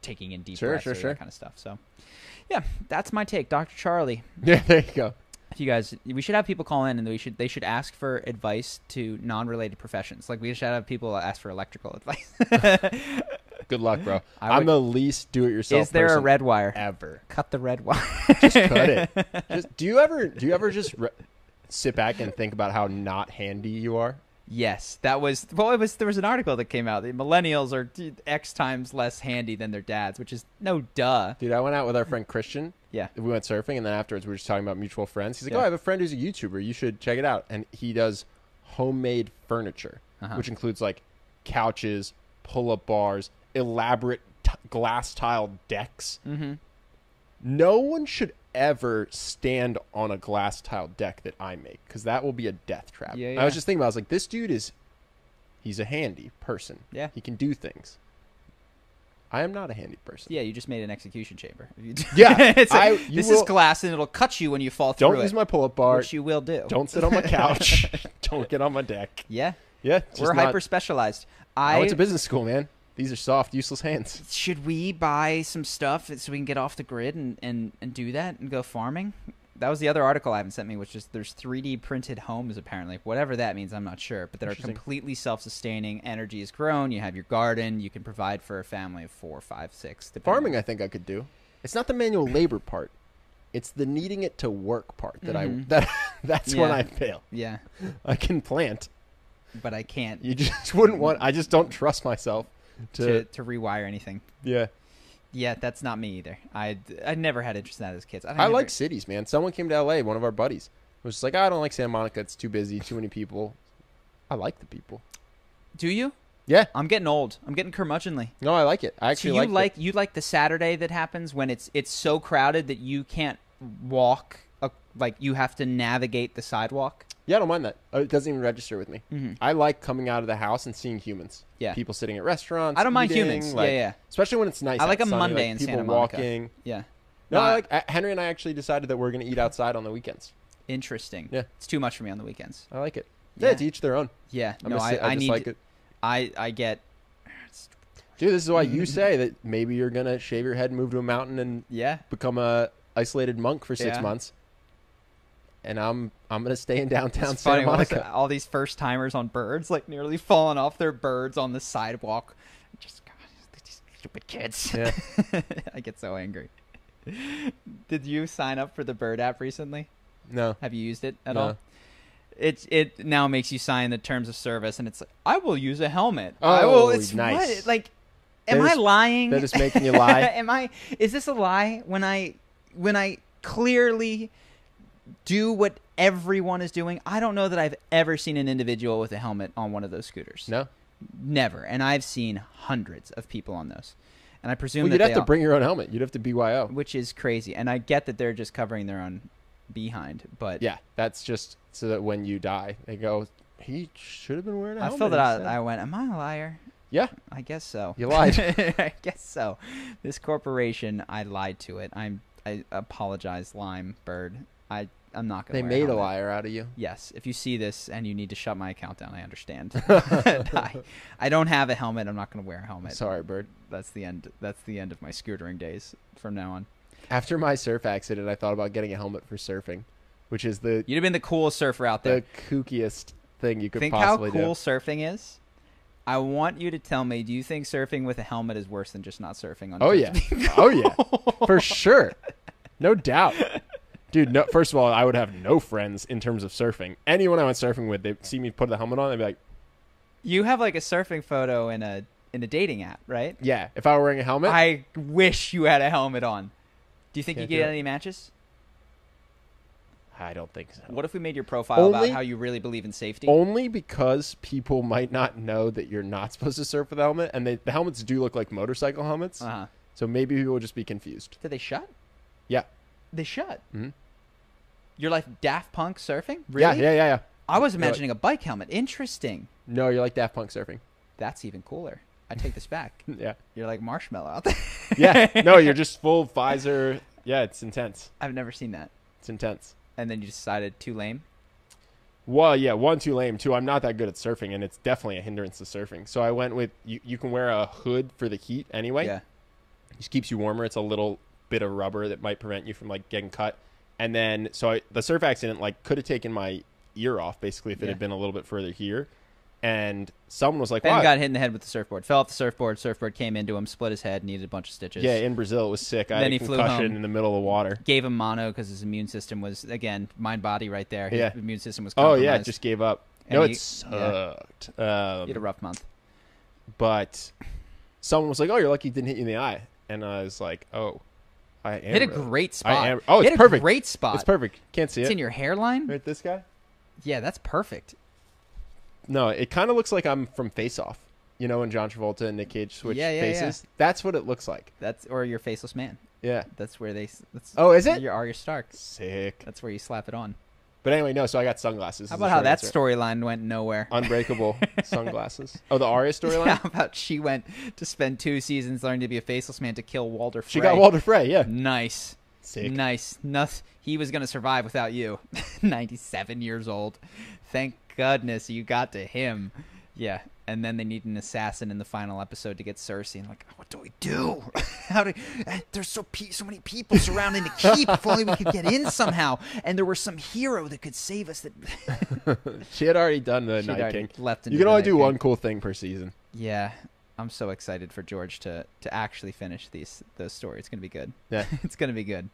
[SPEAKER 2] taking in deep breaths or that kind of stuff. So, yeah, that's my take, Dr. Charlie.
[SPEAKER 1] Yeah, there you go.
[SPEAKER 2] If you guys, we should have people call in, and they should ask for advice to non-related professions. Like we should have people ask for electrical advice.
[SPEAKER 1] Good luck, bro. I'm the least do-it-yourself.
[SPEAKER 2] Is there a red wire
[SPEAKER 1] ever?
[SPEAKER 2] Cut the red wire.
[SPEAKER 1] Just cut it. Do you ever just sit back and think about how not handy you are?
[SPEAKER 2] Yes, that was there was an article that came out. The millennials are X times less handy than their dads, which is no duh.
[SPEAKER 1] Dude, I went out with our friend Christian.
[SPEAKER 2] Yeah.
[SPEAKER 1] We went surfing, and then afterwards we were just talking about mutual friends. He's like, "Oh, I have a friend who's a YouTuber. You should check it out." And he does homemade furniture, which includes like couches, pull-up bars, elaborate glass tile decks. Mm-hmm. No one should ever stand on a glass tile deck that I make, because that will be a death trap. I was just thinking about, I was like, this dude he's a handy person. Yeah. He can do things. I am not a handy person.
[SPEAKER 2] Yeah, you just made an execution chamber.
[SPEAKER 1] Yeah.
[SPEAKER 2] This is glass, and it'll cut you when you fall through it.
[SPEAKER 1] Don't use my pull-up bar.
[SPEAKER 2] Which you will do.
[SPEAKER 1] Don't sit on my couch. Don't get on my deck.
[SPEAKER 2] Yeah.
[SPEAKER 1] Yeah.
[SPEAKER 2] We're hyper-specialized.
[SPEAKER 1] I went to business school, man. These are soft, useless hands.
[SPEAKER 2] Should we buy some stuff so we can get off the grid and do that and go farming? That was the other article Ivan sent me, which is there's 3D printed homes, apparently. Whatever that means, I'm not sure. But that are completely self-sustaining. Energy is grown. You have your garden. You can provide for a family of 4, 5, 6.
[SPEAKER 1] Farming, I think I could do. It's not the manual labor part. It's the needing it to work part that's when I fail.
[SPEAKER 2] Yeah.
[SPEAKER 1] I can plant.
[SPEAKER 2] But I can't.
[SPEAKER 1] You just wouldn't want... I just don't trust myself to
[SPEAKER 2] rewire anything.
[SPEAKER 1] Yeah.
[SPEAKER 2] Yeah, that's not me either. I never had interest in that as kids.
[SPEAKER 1] I like cities, man. Someone came to L.A., one of our buddies, was just like, I don't like Santa Monica. It's too busy, too many people. I like the people.
[SPEAKER 2] Do you?
[SPEAKER 1] Yeah.
[SPEAKER 2] I'm getting old. I'm getting curmudgeonly.
[SPEAKER 1] No, I like it. I actually
[SPEAKER 2] you like the Saturday that happens when it's so crowded that you can't walk, like you have to navigate the sidewalk?
[SPEAKER 1] Yeah, I don't mind that. It doesn't even register with me. Mm-hmm. I like coming out of the house and seeing humans.
[SPEAKER 2] Yeah.
[SPEAKER 1] People sitting at restaurants.
[SPEAKER 2] I don't mind humans. Yeah.
[SPEAKER 1] Especially when it's nice.
[SPEAKER 2] I like
[SPEAKER 1] outside,
[SPEAKER 2] a Monday in
[SPEAKER 1] people
[SPEAKER 2] Santa Monica.
[SPEAKER 1] Walking.
[SPEAKER 2] Yeah.
[SPEAKER 1] No, Henry and I actually decided that we're going to eat outside on the weekends.
[SPEAKER 2] Interesting.
[SPEAKER 1] Yeah.
[SPEAKER 2] It's too much for me on the weekends.
[SPEAKER 1] I like it. Yeah, to each their own.
[SPEAKER 2] Yeah.
[SPEAKER 1] I just like it.
[SPEAKER 2] I get...
[SPEAKER 1] Dude, this is why you say that maybe you're going to shave your head, move to a mountain, and become a isolated monk for 6 months. And I'm gonna stay in downtown Santa Monica.
[SPEAKER 2] All these first timers on birds, like nearly falling off their birds on the sidewalk. Just God, these stupid kids. Yeah. I get so angry. Did you sign up for the Bird app recently?
[SPEAKER 1] No.
[SPEAKER 2] Have you used it at all? It now makes you sign the terms of service, and it's like, I will use a helmet.
[SPEAKER 1] Oh, it's nice.
[SPEAKER 2] What? Like, am I lying?
[SPEAKER 1] That is making you lie.
[SPEAKER 2] Is this a lie? When I clearly do what everyone is doing. I don't know that I've ever seen an individual with a helmet on one of those scooters.
[SPEAKER 1] No?
[SPEAKER 2] Never. And I've seen hundreds of people on those. And I presume
[SPEAKER 1] you'd have to bring your own helmet. You'd have to BYO.
[SPEAKER 2] Which is crazy. And I get that they're just covering their own behind, but...
[SPEAKER 1] Yeah, that's just so that when you die, they go, he should have been wearing a helmet.
[SPEAKER 2] I filled it out. I went, am I a liar?
[SPEAKER 1] Yeah.
[SPEAKER 2] I guess so.
[SPEAKER 1] You lied.
[SPEAKER 2] I guess so. This corporation, I lied to it. I apologize, Lime Bird. I'm not going to
[SPEAKER 1] They made a liar out of you.
[SPEAKER 2] Yes. If you see this and you need to shut my account down, I understand. I don't have a helmet. I'm not going to wear a helmet.
[SPEAKER 1] Sorry, Bird.
[SPEAKER 2] That's the end. That's the end of my scootering days from now on.
[SPEAKER 1] After my surf accident, I thought about getting a helmet for surfing, which is
[SPEAKER 2] You'd have been the coolest surfer out there.
[SPEAKER 1] The kookiest thing you could possibly do.
[SPEAKER 2] Think how cool surfing is? I want you to tell me, do you think surfing with a helmet is worse than just not surfing on
[SPEAKER 1] Oh, yeah. Oh, yeah. For sure. No doubt. Dude, no, first of all, I would have no friends in terms of surfing. Anyone I went surfing with, they'd see me put the helmet on, they'd be like...
[SPEAKER 2] You have like a surfing photo in a dating app, right?
[SPEAKER 1] Yeah. If I were wearing a helmet...
[SPEAKER 2] I wish you had a helmet on. Do you think you get any matches?
[SPEAKER 1] I don't think so.
[SPEAKER 2] What if we made your profile about how you really believe in safety?
[SPEAKER 1] Only because people might not know that you're not supposed to surf with a helmet, and the helmets do look like motorcycle helmets.
[SPEAKER 2] Uh-huh.
[SPEAKER 1] So maybe people will just be confused.
[SPEAKER 2] Did they shut?
[SPEAKER 1] Yeah.
[SPEAKER 2] They shut?
[SPEAKER 1] Mm-hmm.
[SPEAKER 2] You're like Daft Punk surfing? Really?
[SPEAKER 1] Yeah.
[SPEAKER 2] I was imagining a bike helmet. Interesting.
[SPEAKER 1] No, you're like Daft Punk surfing.
[SPEAKER 2] That's even cooler. I take this back.
[SPEAKER 1] Yeah.
[SPEAKER 2] You're like Marshmallow out there.
[SPEAKER 1] Yeah. No, you're just full visor. Yeah, it's intense.
[SPEAKER 2] I've never seen that.
[SPEAKER 1] It's intense.
[SPEAKER 2] And then you decided too lame?
[SPEAKER 1] Well, yeah, 1, too lame. 2, I'm not that good at surfing, and it's definitely a hindrance to surfing. So I went with, you can wear a hood for the heat anyway.
[SPEAKER 2] Yeah.
[SPEAKER 1] It just keeps you warmer. It's a little bit of rubber that might prevent you from like getting cut. And then the surf accident like could have taken my ear off basically if it had been a little bit further here. And someone was like,
[SPEAKER 2] Ben
[SPEAKER 1] wow.
[SPEAKER 2] got hit in the head with the surfboard. Fell off the surfboard. Surfboard came into him, split his head, needed a bunch of stitches.
[SPEAKER 1] Yeah, in Brazil it was sick. I had a concussion in the middle of the water.
[SPEAKER 2] Gave him mono because his immune system was, again, mind-body right there. His immune system was
[SPEAKER 1] compromised.
[SPEAKER 2] Oh,
[SPEAKER 1] yeah, it just gave up. No, it sucked.
[SPEAKER 2] Yeah. He had a rough month.
[SPEAKER 1] But someone was like, oh, you're lucky it didn't hit you in the eye. And I was like, oh, I am.
[SPEAKER 2] Hit a great spot.
[SPEAKER 1] Oh, it's perfect.
[SPEAKER 2] A great spot.
[SPEAKER 1] It's perfect. Can't see it.
[SPEAKER 2] It's in your hairline?
[SPEAKER 1] Right, this guy?
[SPEAKER 2] Yeah, that's perfect.
[SPEAKER 1] No, it kind of looks like I'm from Face Off. You know, when John Travolta and Nick Cage switch faces? Yeah. That's what it looks like.
[SPEAKER 2] Or your Faceless Man.
[SPEAKER 1] Yeah.
[SPEAKER 2] That's where they...
[SPEAKER 1] Oh, is it?
[SPEAKER 2] Your Arya Stark.
[SPEAKER 1] Sick.
[SPEAKER 2] That's where you slap it on.
[SPEAKER 1] But anyway, no, so I got sunglasses.
[SPEAKER 2] How about how that storyline went nowhere?
[SPEAKER 1] Unbreakable sunglasses. Oh, the Arya storyline?
[SPEAKER 2] Yeah, how about she went to spend 2 seasons learning to be a Faceless Man to kill Walder Frey?
[SPEAKER 1] She got Walder Frey, yeah.
[SPEAKER 2] Nice.
[SPEAKER 1] Sick.
[SPEAKER 2] Nice. He was going to survive without you. 97 years old. Thank goodness you got to him. Yeah. And then they need an assassin in the final episode to get Cersei. And like, what do we do? There's so many people surrounding the keep. If only we could get in somehow. And there was some hero that could save us. That
[SPEAKER 1] she had already done the Night King.
[SPEAKER 2] Left.
[SPEAKER 1] You can only do one cool thing per season.
[SPEAKER 2] Yeah. I'm so excited for George to actually finish those stories. It's going to be good.
[SPEAKER 1] Yeah.
[SPEAKER 2] It's going to be good.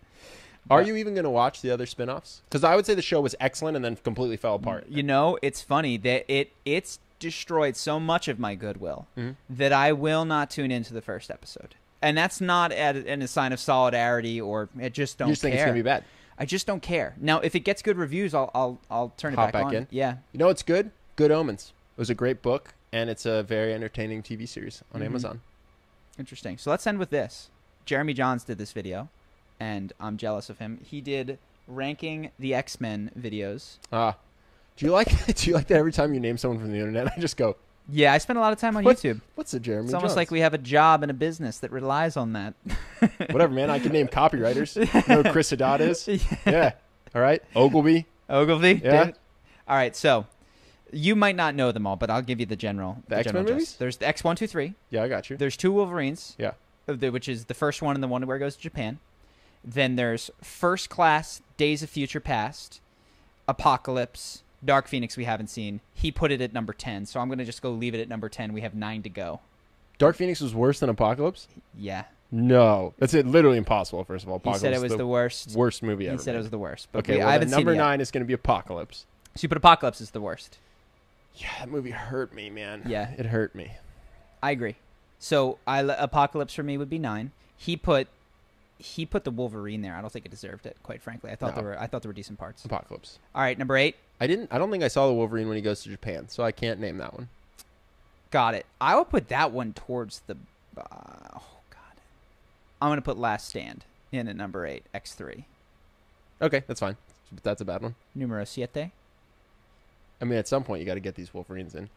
[SPEAKER 1] Are you even going to watch the other spinoffs? Because I would say the show was excellent and then completely fell apart.
[SPEAKER 2] You know, it's funny that it's destroyed so much of my goodwill that I will not tune into the first episode. And that's not a sign of solidarity or I just don't care.
[SPEAKER 1] You just think it's going to be bad?
[SPEAKER 2] I just don't care. Now, if it gets good reviews, I'll turn it back on.
[SPEAKER 1] In.
[SPEAKER 2] Yeah.
[SPEAKER 1] You know what's good? Good Omens. It was a great book, and it's a very entertaining TV series on Amazon.
[SPEAKER 2] Interesting. So let's end with this. Jeremy Johns did this video, and I'm jealous of him. He did ranking the X-Men videos.
[SPEAKER 1] Do you like that every time you name someone from the internet, I just go,
[SPEAKER 2] yeah, I spend a lot of time on YouTube.
[SPEAKER 1] What's a Jeremy
[SPEAKER 2] It's
[SPEAKER 1] Johns?
[SPEAKER 2] almost like we have a job and a business that relies on that.
[SPEAKER 1] Whatever, man. I can name copywriters. You know who Chris Haddad is? Yeah. All right. Ogilvy.
[SPEAKER 2] Yeah.
[SPEAKER 1] David?
[SPEAKER 2] All right. So you might not know them all, but I'll give you the general.
[SPEAKER 1] The X-Men movies?
[SPEAKER 2] There's the X1, 2, 3.
[SPEAKER 1] Yeah, I got you.
[SPEAKER 2] There's 2 Wolverines.
[SPEAKER 1] Yeah.
[SPEAKER 2] Which is the first one and the one where it goes to Japan. Then there's First Class, Days of Future Past, Apocalypse, Dark Phoenix we haven't seen. He put it at number 10, so I'm going to just go leave it at number 10. We have 9 to go.
[SPEAKER 1] Dark Phoenix was worse than Apocalypse?
[SPEAKER 2] Yeah.
[SPEAKER 1] No. That's literally impossible, first of all.
[SPEAKER 2] Apocalypse he said it was the worst.
[SPEAKER 1] Worst movie ever.
[SPEAKER 2] He said it was the worst. But
[SPEAKER 1] okay, well, number 9 is going to be Apocalypse.
[SPEAKER 2] So you put Apocalypse as the worst.
[SPEAKER 1] Yeah, that movie hurt me, man.
[SPEAKER 2] Yeah.
[SPEAKER 1] It hurt me.
[SPEAKER 2] I agree. So Apocalypse for me would be 9. He put the Wolverine there. I don't think it deserved it, quite frankly. I thought there were decent parts.
[SPEAKER 1] Apocalypse.
[SPEAKER 2] All right, number 8.
[SPEAKER 1] I don't think I saw the Wolverine when he goes to Japan, so I can't name that one.
[SPEAKER 2] Got it. I would put that one towards the oh god. I'm going to put Last Stand in at number 8, X3.
[SPEAKER 1] Okay, that's fine. That's a bad one.
[SPEAKER 2] Numero 7.
[SPEAKER 1] I mean, at some point you got to get these Wolverines in.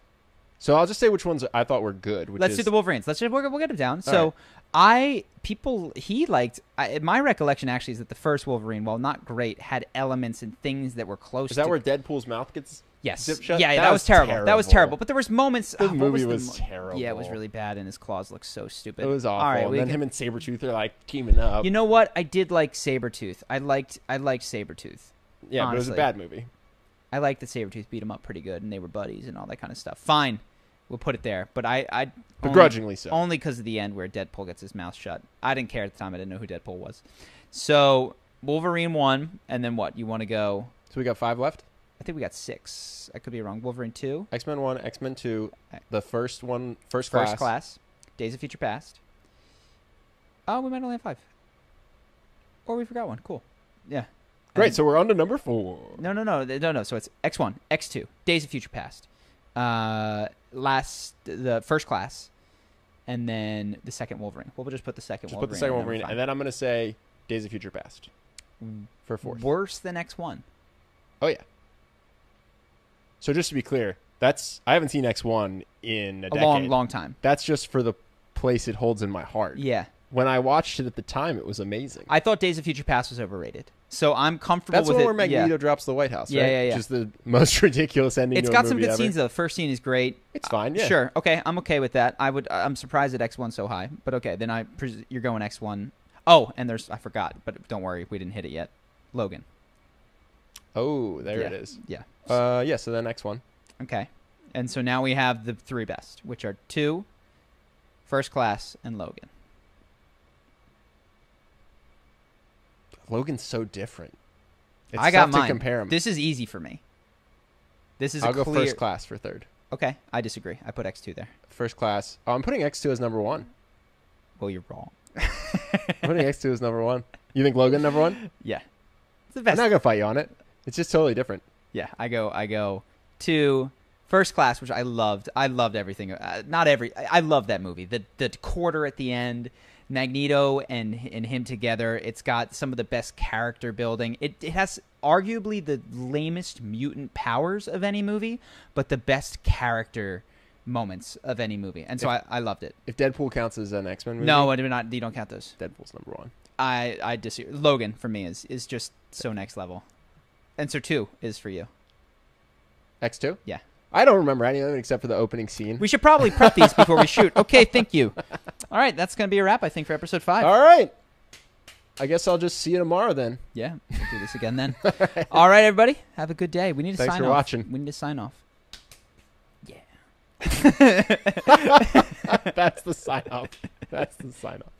[SPEAKER 1] So I'll just say which ones I thought were good.
[SPEAKER 2] Let's do the Wolverines. We'll get them down. So my recollection actually is that the first Wolverine, while not great, had elements and things that were close.
[SPEAKER 1] Is that where Deadpool's mouth gets zipped shut?
[SPEAKER 2] Yeah, that was terrible. That was terrible. But there was moments.
[SPEAKER 1] The movie was terrible.
[SPEAKER 2] Yeah, it was really bad, and his claws looked so stupid.
[SPEAKER 1] It was awful.
[SPEAKER 2] All right,
[SPEAKER 1] and then him and Sabretooth are like teaming up.
[SPEAKER 2] You know what? I did like Sabretooth. I liked Sabretooth.
[SPEAKER 1] Yeah, honestly. But it was a bad movie.
[SPEAKER 2] I liked that Sabretooth beat him up pretty good, and they were buddies and all that kind of stuff. Fine. We'll put it there. But I
[SPEAKER 1] begrudgingly so.
[SPEAKER 2] Only because of the end where Deadpool gets his mouth shut. I didn't care at the time. I didn't know who Deadpool was. So Wolverine 1, and then what? You want to go?
[SPEAKER 1] So we got 5 left?
[SPEAKER 2] I think we got 6. I could be wrong. Wolverine 2.
[SPEAKER 1] X-Men 1, X-Men 2, the first one, First
[SPEAKER 2] Class. Days of Future Past. Oh, we might only have 5. Or we forgot one. Cool. Yeah.
[SPEAKER 1] Great, so we're on to number 4.
[SPEAKER 2] No. So it's X1, X2, Days of Future Past. The First Class, and then the second Wolverine. We'll just put the second Wolverine.
[SPEAKER 1] Put the second Wolverine, and then I'm going to say Days of Future Past for 4th.
[SPEAKER 2] Worse than X1.
[SPEAKER 1] Oh, yeah. So just to be clear, I haven't seen X1 in a decade.
[SPEAKER 2] Long time.
[SPEAKER 1] That's just for the place it holds in my heart.
[SPEAKER 2] Yeah.
[SPEAKER 1] When I watched it at the time, it was amazing.
[SPEAKER 2] I thought Days of Future Past was overrated. So I'm comfortable with it.
[SPEAKER 1] That's where Magneto drops the White House, right?
[SPEAKER 2] Yeah.
[SPEAKER 1] Which is the most ridiculous ending
[SPEAKER 2] It's
[SPEAKER 1] to a
[SPEAKER 2] got
[SPEAKER 1] movie
[SPEAKER 2] some good
[SPEAKER 1] ever.
[SPEAKER 2] scenes, though. The first scene is great.
[SPEAKER 1] It's fine, yeah.
[SPEAKER 2] Sure. Okay, I'm okay with that. I'm surprised that X1's so high. But okay, then you're going X1. Oh, and I forgot, but don't worry, we didn't hit it yet. Logan.
[SPEAKER 1] Oh, there it is.
[SPEAKER 2] Yeah.
[SPEAKER 1] Yeah. So the next one.
[SPEAKER 2] Okay. And so now we have the 3 best, which are 2, First Class, and Logan.
[SPEAKER 1] Logan's so different. It's
[SPEAKER 2] I got
[SPEAKER 1] tough
[SPEAKER 2] mine.
[SPEAKER 1] to compare them.
[SPEAKER 2] This is easy for me. This is
[SPEAKER 1] I'll
[SPEAKER 2] a
[SPEAKER 1] go
[SPEAKER 2] clear...
[SPEAKER 1] First Class for third.
[SPEAKER 2] Okay, I disagree. I put X2 there.
[SPEAKER 1] First Class. Oh, I'm putting X2 as number 1.
[SPEAKER 2] Well, you're wrong.
[SPEAKER 1] I'm putting X2 as number 1. You think Logan number 1?
[SPEAKER 2] Yeah. It's the best.
[SPEAKER 1] I'm not gonna fight you on it. It's just totally different.
[SPEAKER 2] Yeah, I go 2, First Class, which I loved. I loved everything. I love that movie. The quarter at the end, Magneto and him together. It's got some of the best character building. It has arguably the lamest mutant powers of any movie, but the best character moments of any movie. And so I loved it.
[SPEAKER 1] If Deadpool counts as an X-Men movie,
[SPEAKER 2] no, I do not. You don't count those.
[SPEAKER 1] Deadpool's number 1.
[SPEAKER 2] I disagree. Logan for me is just so next level. And so 2 is for you.
[SPEAKER 1] X2?
[SPEAKER 2] Yeah.
[SPEAKER 1] I don't remember any of them except for the opening scene.
[SPEAKER 2] We should probably prep these before we shoot. Okay, thank you. All right, that's going to be a wrap, I think, for episode 5.
[SPEAKER 1] All right. I guess I'll just see you tomorrow then.
[SPEAKER 2] Yeah, we'll do this again then. All right, everybody. Have a good day. We need to
[SPEAKER 1] Thanks
[SPEAKER 2] sign
[SPEAKER 1] for
[SPEAKER 2] off.
[SPEAKER 1] watching.
[SPEAKER 2] We need to sign off. Yeah.
[SPEAKER 1] That's the sign off. That's the sign off.